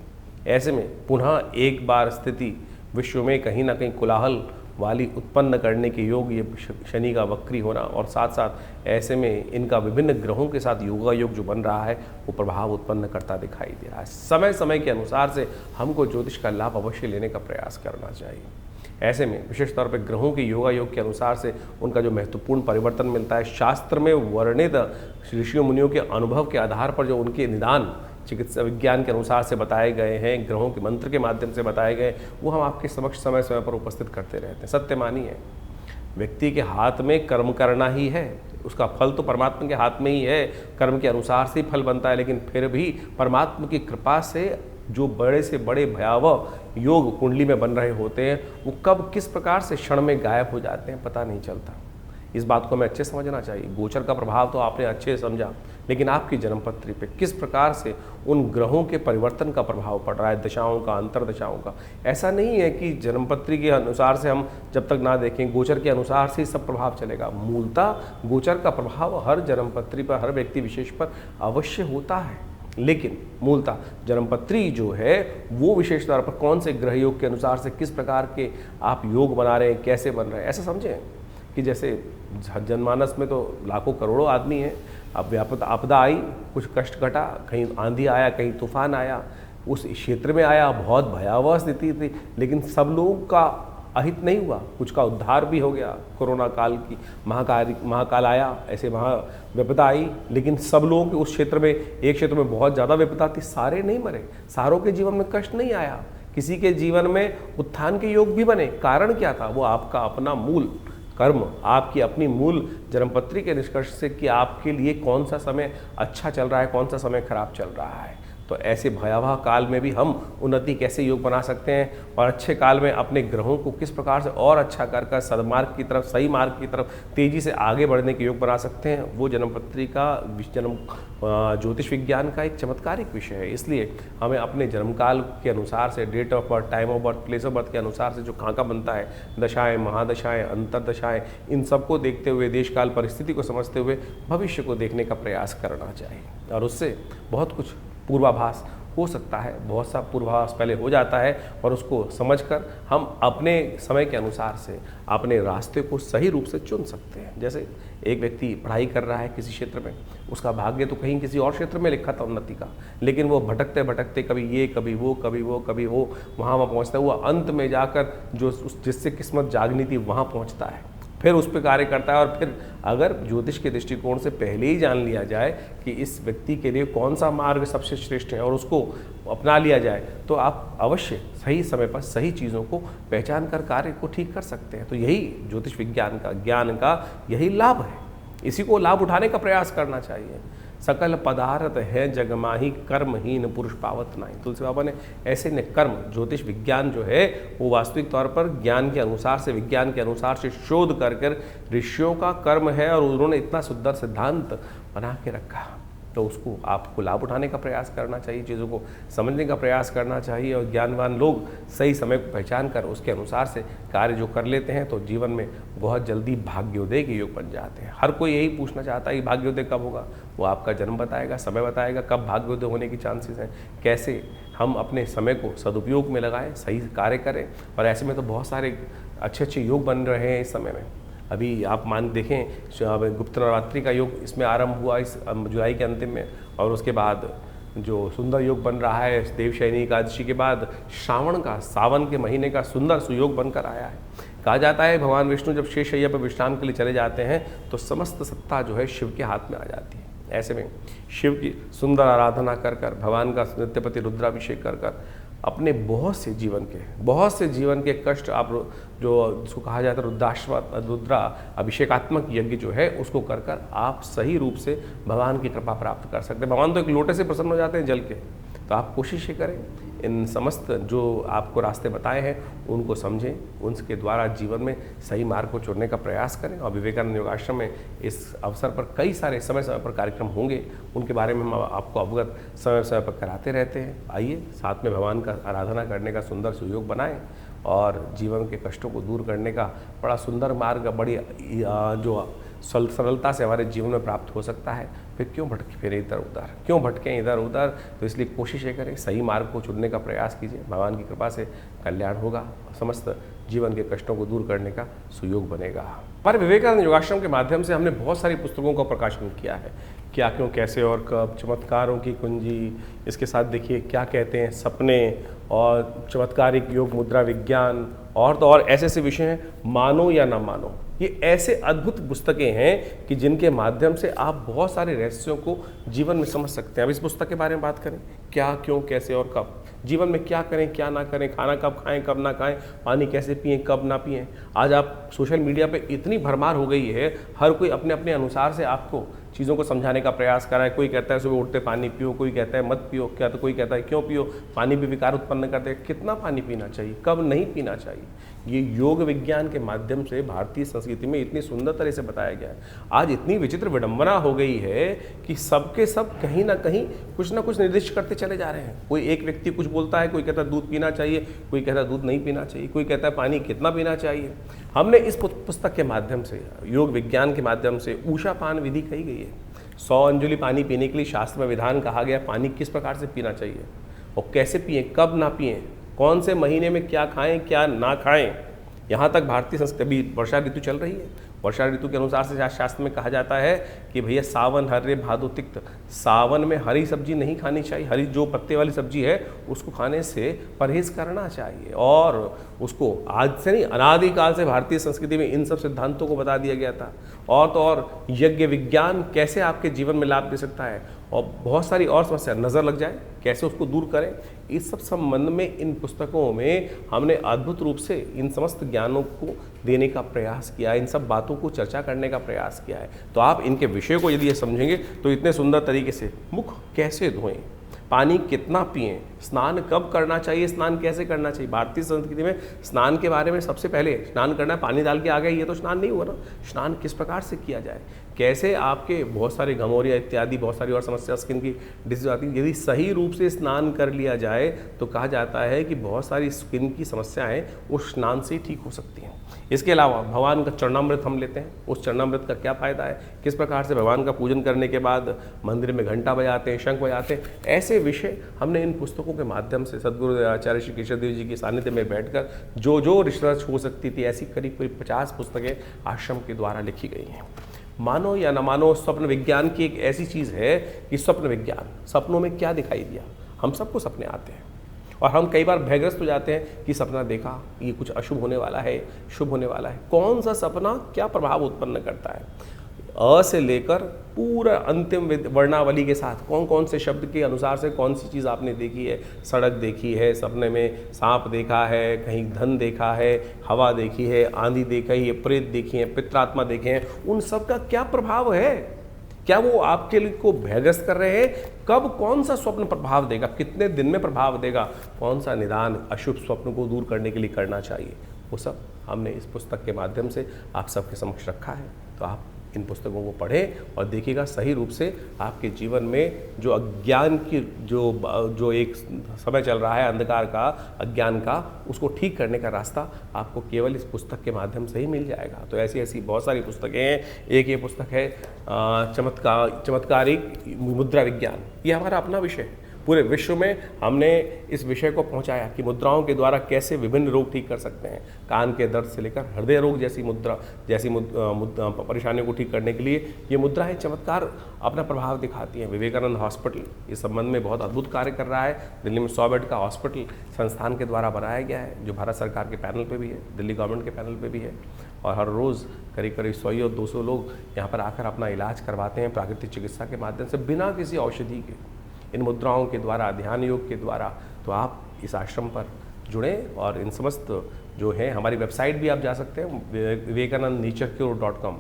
ऐसे में पुनः एक बार स्थिति विश्व में कहीं ना कहीं कोलाहल वाली उत्पन्न करने के योग ये शनि का वक्री होना और साथ साथ ऐसे में इनका विभिन्न ग्रहों के साथ योगा योग जो बन रहा है वो प्रभाव उत्पन्न करता दिखाई दे रहा है। समय समय के अनुसार से हमको ज्योतिष का लाभ अवश्य लेने का प्रयास करना चाहिए। ऐसे में विशेष तौर पर ग्रहों के योगा योग के अनुसार से उनका जो महत्वपूर्ण परिवर्तन मिलता है, शास्त्र में वर्णित ऋषियों मुनियों के अनुभव के आधार पर जो उनके निदान चिकित्सा विज्ञान के अनुसार से बताए गए हैं, ग्रहों के मंत्र के माध्यम से बताए गए, वो हम आपके समक्ष समय समय पर उपस्थित करते रहते हैं। सत्य मानिए, व्यक्ति के हाथ में कर्म करना ही है, उसका फल तो परमात्मा के हाथ में ही है, कर्म के अनुसार से फल बनता है, लेकिन फिर भी परमात्मा की कृपा से जो बड़े से बड़े भयावह योग कुंडली में बन रहे होते हैं वो कब किस प्रकार से क्षण में गायब हो जाते हैं पता नहीं चलता। इस बात को हमें अच्छे समझना चाहिए। गोचर का प्रभाव तो आपने अच्छे समझा, लेकिन आपकी जन्मपत्री पे किस प्रकार से उन ग्रहों के परिवर्तन का प्रभाव पड़ रहा है, दशाओं का, अंतरदशाओं का। ऐसा नहीं है कि जन्मपत्री के अनुसार से हम जब तक ना देखें गोचर के अनुसार से सब प्रभाव चलेगा। मूलतः गोचर का प्रभाव हर जन्मपत्री पर, हर व्यक्ति विशेष पर अवश्य होता है, लेकिन मूलतः जन्मपत्री जो है वो विशेष तौर पर कौन से ग्रह योग के अनुसार से किस प्रकार के आप योग बना रहे हैं, कैसे बन रहे हैं। ऐसा समझें कि जैसे जनमानस में तो लाखों करोड़ों आदमी हैं, अब आपदा आई, कुछ कष्ट घटा, कहीं आंधी आया, कहीं तूफान आया, उस क्षेत्र में आया, बहुत भयावह स्थिति थी, लेकिन सब लोगों का अहित नहीं हुआ, कुछ का उद्धार भी हो गया। कोरोना काल की महाकाल आया, ऐसे विपदा आई, लेकिन सब लोगों के उस क्षेत्र में, एक क्षेत्र में बहुत ज़्यादा विपदा थी, सारे नहीं मरे, सारों के जीवन में कष्ट नहीं आया, किसी के जीवन में उत्थान के योग भी बने। कारण क्या था? वो आपका अपना मूल कर्म, आपकी अपनी मूल जन्मपत्री के निष्कर्ष से कि आपके लिए कौन सा समय अच्छा चल रहा है, कौन सा समय खराब चल रहा है। तो ऐसे भयावह काल में भी हम उन्नति कैसे योग बना सकते हैं और अच्छे काल में अपने ग्रहों को किस प्रकार से और अच्छा कर सदमार्ग की तरफ, सही मार्ग की तरफ तेजी से आगे बढ़ने के योग बना सकते हैं, वो जन्मपत्री का जन्म ज्योतिष विज्ञान का एक चमत्कारिक विषय है। इसलिए हमें अपने जन्मकाल के अनुसार से, date of birth, time of birth, place of birth के अनुसार से जो खाका बनता है, दशाएं, महादशाएं, अंतरदशाएं, इन सबको देखते हुए, देशकाल परिस्थिति को समझते हुए भविष्य को देखने का प्रयास करना चाहिए और उससे बहुत कुछ पूर्वाभास हो सकता है, बहुत सा पूर्वाभास पहले हो जाता है और उसको समझकर हम अपने समय के अनुसार से अपने रास्ते को सही रूप से चुन सकते हैं। जैसे एक व्यक्ति पढ़ाई कर रहा है किसी क्षेत्र में, उसका भाग्य तो कहीं किसी और क्षेत्र में लिखा था उन्नति का, लेकिन वो भटकते भटकते कभी ये कभी वो कभी वो कभी वो वहाँ पहुँचता है, वो अंत में जाकर जो जिससे किस्मत जागनी थी वहाँ पहुँचता है, फिर उस पर कार्य करता है। और फिर अगर ज्योतिष के दृष्टिकोण से पहले ही जान लिया जाए कि इस व्यक्ति के लिए कौन सा मार्ग सबसे श्रेष्ठ है और उसको अपना लिया जाए, तो आप अवश्य सही समय पर सही चीज़ों को पहचान कर कार्य को ठीक कर सकते हैं। तो यही ज्योतिष विज्ञान का, ज्ञान का यही लाभ है, इसी को लाभ उठाने का प्रयास करना चाहिए। सकल पदार्थ है जगमाही, कर्महीन पुरुष पावत नाही। तुलसी बाबा ने ऐसे ने कर्म, ज्योतिष विज्ञान जो है वो वास्तविक तौर पर ज्ञान के अनुसार से, विज्ञान के अनुसार से शोध कर ऋषियों का कर्म है और उन्होंने इतना सुंदर सिद्धांत बना के रखा। तो उसको आपको लाभ उठाने का प्रयास करना चाहिए, चीज़ों को समझने का प्रयास करना चाहिए और ज्ञानवान लोग सही समय को पहचान कर उसके अनुसार से कार्य जो कर लेते हैं तो जीवन में बहुत जल्दी भाग्योदय के योग बन जाते हैं। हर कोई यही पूछना चाहता है कि भाग्योदय कब होगा, वो आपका जन्म बताएगा, समय बताएगा कब भाग्योदय होने की चांसेस हैं, कैसे हम अपने समय को सदुपयोग में लगाएं, सही कार्य करें। और ऐसे में तो बहुत सारे अच्छे अच्छे योग बन रहे हैं इस समय में। अभी आप मान देखें गुप्त नवरात्रि का योग इसमें आरंभ हुआ इस जुलाई के अंतिम में, और उसके बाद जो सुंदर योग बन रहा है देवशयनी एकादशी के बाद श्रावण का, सावन के महीने का सुंदर सुयोग बनकर आया है। कहा जाता है भगवान विष्णु जब शेष शैया पर विश्राम के लिए चले जाते हैं तो समस्त सत्ता जो है शिव के हाथ में आ जाती है। ऐसे में शिव की सुंदर आराधना कर भगवान का नित्यपति रुद्राभिषेक कर अपने बहुत से जीवन के कष्ट आप जो जिसको कहा जाता है रुद्रा अभिषेकात्मक यज्ञ जो है उसको कर आप सही रूप से भगवान की कृपा प्राप्त कर सकते हैं। भगवान तो एक लोटे से प्रसन्न हो जाते हैं जल के। तो आप कोशिश ये करें, इन समस्त जो आपको रास्ते बताए हैं उनको समझें, उनके द्वारा जीवन में सही मार्ग को चुनने का प्रयास करें। और विवेकानंद योगाश्रम में इस अवसर पर कई सारे समय समय पर कार्यक्रम होंगे, उनके बारे में हम आपको अवगत समय समय पर कराते रहते हैं। आइए साथ में भगवान का आराधना करने का सुंदर सुयोग बनाएं और जीवन के कष्टों को दूर करने का बड़ा सुंदर मार्ग, बड़ी जो सरलता से हमारे जीवन में प्राप्त हो सकता है। फिर क्यों भटके फिर इधर उधर, क्यों भटकें इधर उधर? तो इसलिए कोशिश ये करें, सही मार्ग को चुनने का प्रयास कीजिए। भगवान की कृपा से कल्याण होगा, समस्त जीवन के कष्टों को दूर करने का सुयोग बनेगा। पर विवेकानंद योगाश्रम के माध्यम से हमने बहुत सारी पुस्तकों का प्रकाशन किया है, क्या क्यों कैसे और कब, चमत्कारों की कुंजी, इसके साथ देखिए क्या कहते हैं सपने, और चमत्कारिक योग मुद्रा विज्ञान, और तो और ऐसे ऐसे विषय हैं, मानो या ना मानो। ये ऐसे अद्भुत पुस्तकें हैं कि जिनके माध्यम से आप बहुत सारे रहस्यों को जीवन में समझ सकते हैं। अब इस पुस्तक के बारे में बात करें, क्या क्यों कैसे और कब, जीवन में क्या करें क्या ना करें, खाना कब खाएं कब ना खाएं, पानी कैसे पिएं कब ना पिएं। आज आप सोशल मीडिया पे इतनी भरमार हो गई है, हर कोई अपने अपने अनुसार से आपको चीज़ों को समझाने का प्रयास कर रहा है। कोई कहता है सुबह उठते पानी पियो, कोई कहता है मत पियो, क्या तो कोई कहता है क्यों पियो, पानी भी विकार उत्पन्न करते हैं। कितना पानी पीना चाहिए, कब नहीं पीना चाहिए, ये योग विज्ञान के माध्यम से भारतीय संस्कृति में इतनी सुंदर तरह से बताया गया है। आज इतनी विचित्र विडंबना हो गई है कि सबके सब कहीं ना कहीं कुछ ना कुछ निर्दिष्ट करते चले जा रहे हैं। कोई एक व्यक्ति कुछ बोलता है, कोई कहता है दूध पीना चाहिए, कोई कहता है दूध नहीं पीना चाहिए, कोई कहता है पानी कितना पीना चाहिए। हमने इस पुस्तक के माध्यम से, योग विज्ञान के माध्यम से ऊषा पान विधि कही गई है। 100 अंजुलि पानी पीने के लिए शास्त्र में विधान कहा गया, पानी किस प्रकार से पीना चाहिए और कैसे पिएं, कब ना पिएं, कौन से महीने में क्या खाएं क्या ना खाएं। यहाँ तक भारतीय संस्कृति, अभी वर्षा ऋतु चल रही है, वर्षा ऋतु के अनुसार से शास्त्र में कहा जाता है कि भैया सावन हर्रे भादो तिक्त, सावन में हरी सब्जी नहीं खानी चाहिए, हरी जो पत्ते वाली सब्जी है उसको खाने से परहेज करना चाहिए। और उसको आज से नहीं, अनादिकाल से भारतीय संस्कृति में इन सब सिद्धांतों को बता दिया गया था। और तो और यज्ञ विज्ञान कैसे आपके जीवन में लाभ दे सकता है और बहुत सारी और समस्या नज़र लग जाए कैसे उसको दूर करें, इस सब संबंध में इन पुस्तकों में हमने अद्भुत रूप से इन समस्त ज्ञानों को देने का प्रयास किया है, इन सब बातों को चर्चा करने का प्रयास किया है। तो आप इनके विषय को यदि ये समझेंगे तो इतने सुंदर तरीके से मुख कैसे धोएं, पानी कितना पिएं, स्नान कब करना चाहिए, स्नान कैसे करना चाहिए। भारतीय संस्कृति में स्नान के बारे में सबसे पहले स्नान करना है, पानी डाल के आ गए, ये तो स्नान नहीं हुआ ना। स्नान किस प्रकार से किया जाए, कैसे आपके बहुत सारे घमौरिया इत्यादि बहुत सारी और समस्या स्किन की डिजीज आती है, यदि सही रूप से स्नान कर लिया जाए तो कहा जाता है कि बहुत सारी स्किन की समस्याएं उस स्नान से ठीक हो सकती हैं। इसके अलावा भगवान का चरणामृत हम लेते हैं, उस चरणामृत का क्या फ़ायदा है, किस प्रकार से भगवान का पूजन करने के बाद मंदिर में घंटा बजाते हैं, शंख बजाते हैं, ऐसे विषय हमने इन पुस्तकों के माध्यम से सदगुरु आचार्य श्री केशवदेव जी के सानिध्य में बैठकर जो रिसर्च हो सकती थी, ऐसी करीब 50 पुस्तकें आश्रम के द्वारा लिखी गई हैं। मानो या न मानो, स्वप्न विज्ञान की एक ऐसी चीज़ है कि स्वप्न विज्ञान, सपनों में क्या दिखाई दिया, हम सबको सपने आते हैं और हम कई बार भयग्रस्त हो जाते हैं कि सपना देखा, ये कुछ अशुभ होने वाला है, शुभ होने वाला है। कौन सा सपना क्या प्रभाव उत्पन्न करता है, अ से लेकर पूरा अंतिम वर्णावली के साथ कौन कौन से शब्द के अनुसार से कौन सी चीज़ आपने देखी है, सड़क देखी है, सपने में सांप देखा है, कहीं धन देखा है, हवा देखी है, आंधी देखी है, प्रेत देखी है, पित्रात्मा देखे हैं, उन सब का क्या प्रभाव है, क्या वो आपके लिए को भयग्रस्त कर रहे हैं, कब कौन सा स्वप्न प्रभाव देगा, कितने दिन में प्रभाव देगा, कौन सा निदान अशुभ स्वप्न को दूर करने के लिए करना चाहिए, वो सब हमने इस पुस्तक के माध्यम से आप सबके समक्ष रखा है। तो आप इन पुस्तकों को पढ़ें और देखिएगा सही रूप से आपके जीवन में जो अज्ञान की जो एक समय चल रहा है अंधकार का, अज्ञान का, उसको ठीक करने का रास्ता आपको केवल इस पुस्तक के माध्यम से ही मिल जाएगा। तो ऐसी ऐसी बहुत सारी पुस्तकें हैं। एक ये पुस्तक है चमत्कारिक मुद्रा विज्ञान, ये हमारा अपना विषय है। पूरे विश्व में हमने इस विषय को पहुंचाया कि मुद्राओं के द्वारा कैसे विभिन्न रोग ठीक कर सकते हैं। कान के दर्द से लेकर हृदय रोग जैसी परेशानियों को ठीक करने के लिए ये मुद्राएं चमत्कार अपना प्रभाव दिखाती हैं। विवेकानंद हॉस्पिटल इस संबंध में बहुत अद्भुत कार्य कर रहा है। दिल्ली में 100 बेड का हॉस्पिटल संस्थान के द्वारा बनाया गया है, जो भारत सरकार के पैनल पर भी है, दिल्ली गवर्नमेंट के पैनल पर भी है। और हर रोज़ करीब 100 और 200 लोग यहाँ पर आकर अपना इलाज करवाते हैं प्राकृतिक चिकित्सा के माध्यम से, बिना किसी औषधि के, इन मुद्राओं के द्वारा, ध्यान योग के द्वारा। तो आप इस आश्रम पर जुड़ें और इन समस्त जो है, हमारी वेबसाइट भी आप जा सकते हैं vivekanandnaturecure.com,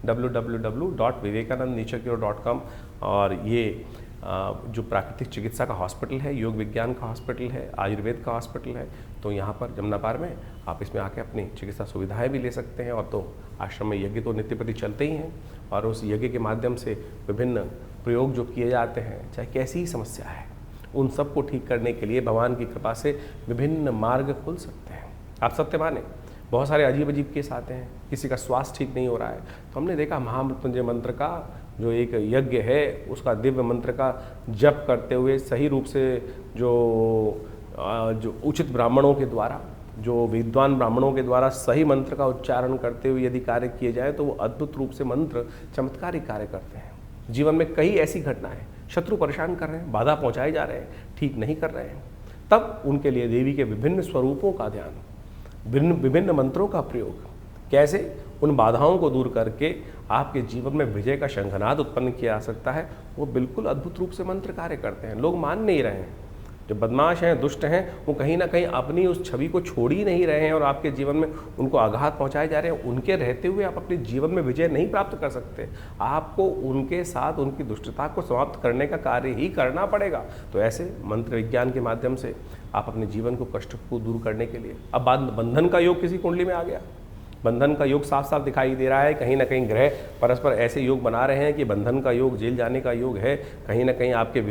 www.vivekanandnaturecure.com। और ये जो प्राकृतिक चिकित्सा का हॉस्पिटल है, योग विज्ञान का हॉस्पिटल है, आयुर्वेद का हॉस्पिटल है, तो यहाँ पर जमुनापार में आप इसमें आके अपनी चिकित्सा सुविधाएं भी ले सकते हैं। और तो आश्रम में यज्ञ तो नित्य प्रति चलते ही हैं, और उस यज्ञ के माध्यम से विभिन्न प्रयोग जो किए जाते हैं, चाहे कैसी ही समस्या है, उन सब को ठीक करने के लिए भगवान की कृपा से विभिन्न मार्ग खुल सकते हैं। आप सत्य माने, बहुत सारे अजीब अजीब केस आते हैं, किसी का स्वास्थ्य ठीक नहीं हो रहा है, तो हमने देखा महामृत्युंजय मंत्र का जो एक यज्ञ है, उसका दिव्य मंत्र का जप करते हुए सही रूप से जो उचित ब्राह्मणों के द्वारा, जो विद्वान ब्राह्मणों के द्वारा सही मंत्र का उच्चारण करते हुए यदि कार्य किए जाए, तो वो अद्भुत रूप से मंत्र चमत्कारिक कार्य करते हैं। जीवन में कई ऐसी घटनाएं, शत्रु परेशान कर रहे हैं, बाधा पहुंचाए जा रहे हैं, ठीक नहीं कर रहे हैं, तब उनके लिए देवी के विभिन्न स्वरूपों का ध्यान, विभिन्न मंत्रों का प्रयोग, कैसे उन बाधाओं को दूर करके आपके जीवन में विजय का शंखनाद उत्पन्न किया जा सकता है, वो बिल्कुल अद्भुत रूप से मंत्र कार्य करते हैं। लोग मान नहीं रहे हैं, जो बदमाश हैं, दुष्ट हैं, वो कहीं ना कहीं अपनी उस छवि को छोड़ ही नहीं रहे हैं और आपके जीवन में उनको आघात पहुंचाए जा रहे हैं। उनके रहते हुए आप अपने जीवन में विजय नहीं प्राप्त कर सकते, आपको उनके साथ उनकी दुष्टता को समाप्त करने का कार्य ही करना पड़ेगा। तो ऐसे मंत्र विज्ञान के माध्यम से आप अपने जीवन को कष्ट को दूर करने के लिए, अब बंधन का योग किसी कुंडली में आ गया, बंधन का योग साफ साफ दिखाई दे रहा है, कहीं ना कहीं ग्रह परस्पर ऐसे योग बना रहे हैं कि बंधन का योग, जेल जाने का योग है, कहीं ना कहीं आपके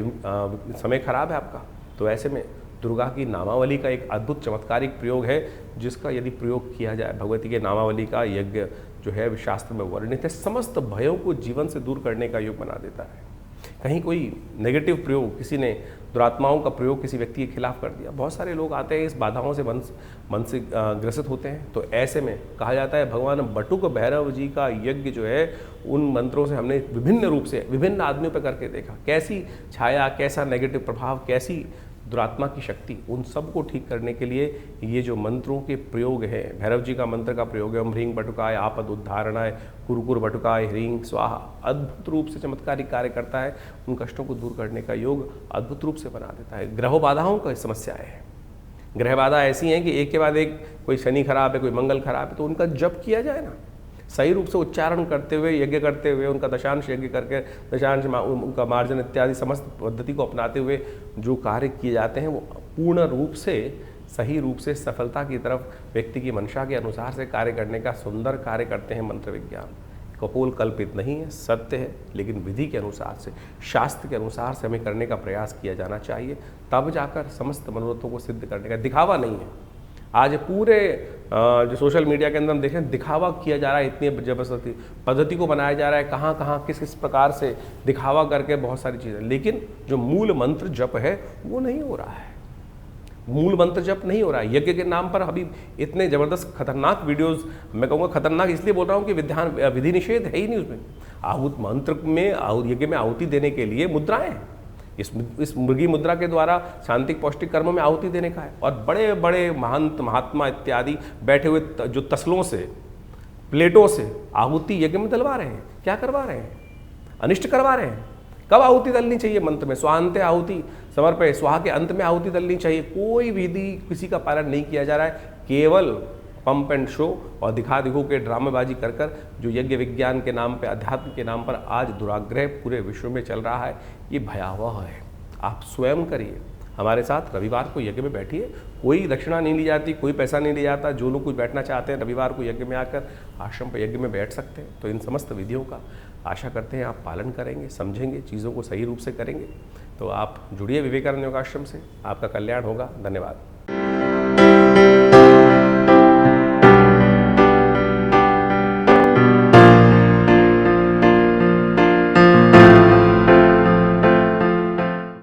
समय खराब है आपका। तो ऐसे में दुर्गा की नामावली का एक अद्भुत चमत्कारिक प्रयोग है, जिसका यदि प्रयोग किया जाए, भगवती के नामावली का यज्ञ जो है शास्त्र में वर्णित है, समस्त भयों को जीवन से दूर करने का योग बना देता है। कहीं कोई नेगेटिव प्रयोग, किसी ने दुरात्माओं का प्रयोग किसी व्यक्ति के खिलाफ कर दिया, बहुत सारे लोग आते हैं इस बाधाओं से मन से ग्रसित होते हैं। तो ऐसे में कहा जाता है भगवान बटुक भैरव जी का यज्ञ जो है, उन मंत्रों से हमने विभिन्न रूप से विभिन्न आदमियों पर करके देखा, कैसी छाया, कैसा नेगेटिव प्रभाव, कैसी दुरात्मा की शक्ति, उन सब को ठीक करने के लिए ये जो मंत्रों के प्रयोग है, भैरव जी का मंत्र का प्रयोग है, ओम ह्रीं बटुकाय आपद उद्धारणाय कुरकुर बटुकाय ह्रीं स्वाहा, अद्भुत रूप से चमत्कारिक कार्य करता है। उन कष्टों को दूर करने का योग अद्भुत रूप से बना देता है। ग्रह बाधाओं का समस्याएं हैं, ग्रह बाधा ऐसी हैं कि एक के बाद एक, कोई शनि खराब है, कोई मंगल खराब है, तो उनका जप किया जाए ना, सही रूप से उच्चारण करते हुए, यज्ञ करते हुए, उनका दशांश यज्ञ करके, दशांश उनका मार्जन इत्यादि समस्त पद्धति को अपनाते हुए जो कार्य किए जाते हैं, वो पूर्ण रूप से, सही रूप से सफलता की तरफ व्यक्ति की मंशा के अनुसार से कार्य करने का सुंदर कार्य करते हैं। मंत्र विज्ञान कपोल कल्पित नहीं है, सत्य है, लेकिन विधि के अनुसार से, शास्त्र के अनुसार से हमें करने का प्रयास किया जाना चाहिए, तब जाकर समस्त मनोरथों को सिद्ध करने का, दिखावा नहीं है। आज पूरे जो सोशल मीडिया के अंदर हम देखें, दिखावा किया जा रहा है, इतनी जबरदस्ती पद्धति को बनाया जा रहा है, कहाँ कहाँ किस किस प्रकार से दिखावा करके बहुत सारी चीज़ें, लेकिन जो मूल मंत्र जप है वो नहीं हो रहा है। मूल मंत्र जप नहीं हो रहा है। यज्ञ के नाम पर अभी इतने ज़बरदस्त खतरनाक वीडियोस, मैं कहूँगा खतरनाक इसलिए बोल रहा हूँ कि विधि निषेध है ही नहीं उसमें। आहुत मंत्र में यज्ञ में आहुति देने के लिए मुद्राएं हैं। इस मुर्गी मुद्रा के द्वारा शांतिक पौष्टिक कर्मों में आहुति देने का है। और बड़े बड़े महंत महात्मा इत्यादि बैठे हुए जो तसलों से, प्लेटों से आहुति यज्ञ में डलवा रहे हैं। क्या करवा रहे हैं? अनिष्ट करवा रहे हैं। कब आहुति दलनी चाहिए? मंत्र में स्वांते आहुति समर्पय, स्वाहा के अंत में आहुति दलनी चाहिए। कोई विधि किसी का पालन नहीं किया जा रहा है, केवल पंप एंड शो और दिखा दिखो के ड्रामेबाजी कर कर जो यज्ञ विज्ञान के नाम पे, अध्यात्म के नाम पर आज दुराग्रह पूरे विश्व में चल रहा है, ये भयावह है। आप स्वयं करिए, हमारे साथ रविवार को यज्ञ में बैठिए। कोई दक्षिणा नहीं ली जाती, कोई पैसा नहीं लिया जाता। जो लोग कुछ बैठना चाहते हैं रविवार को यज्ञ में आकर आश्रम पर यज्ञ में बैठ सकते हैं। तो इन समस्त विधियों का आशा करते हैं आप पालन करेंगे, समझेंगे, चीज़ों को सही रूप से करेंगे। तो आप जुड़िए विवेकानंद योगाश्रम से, आपका कल्याण होगा। धन्यवाद।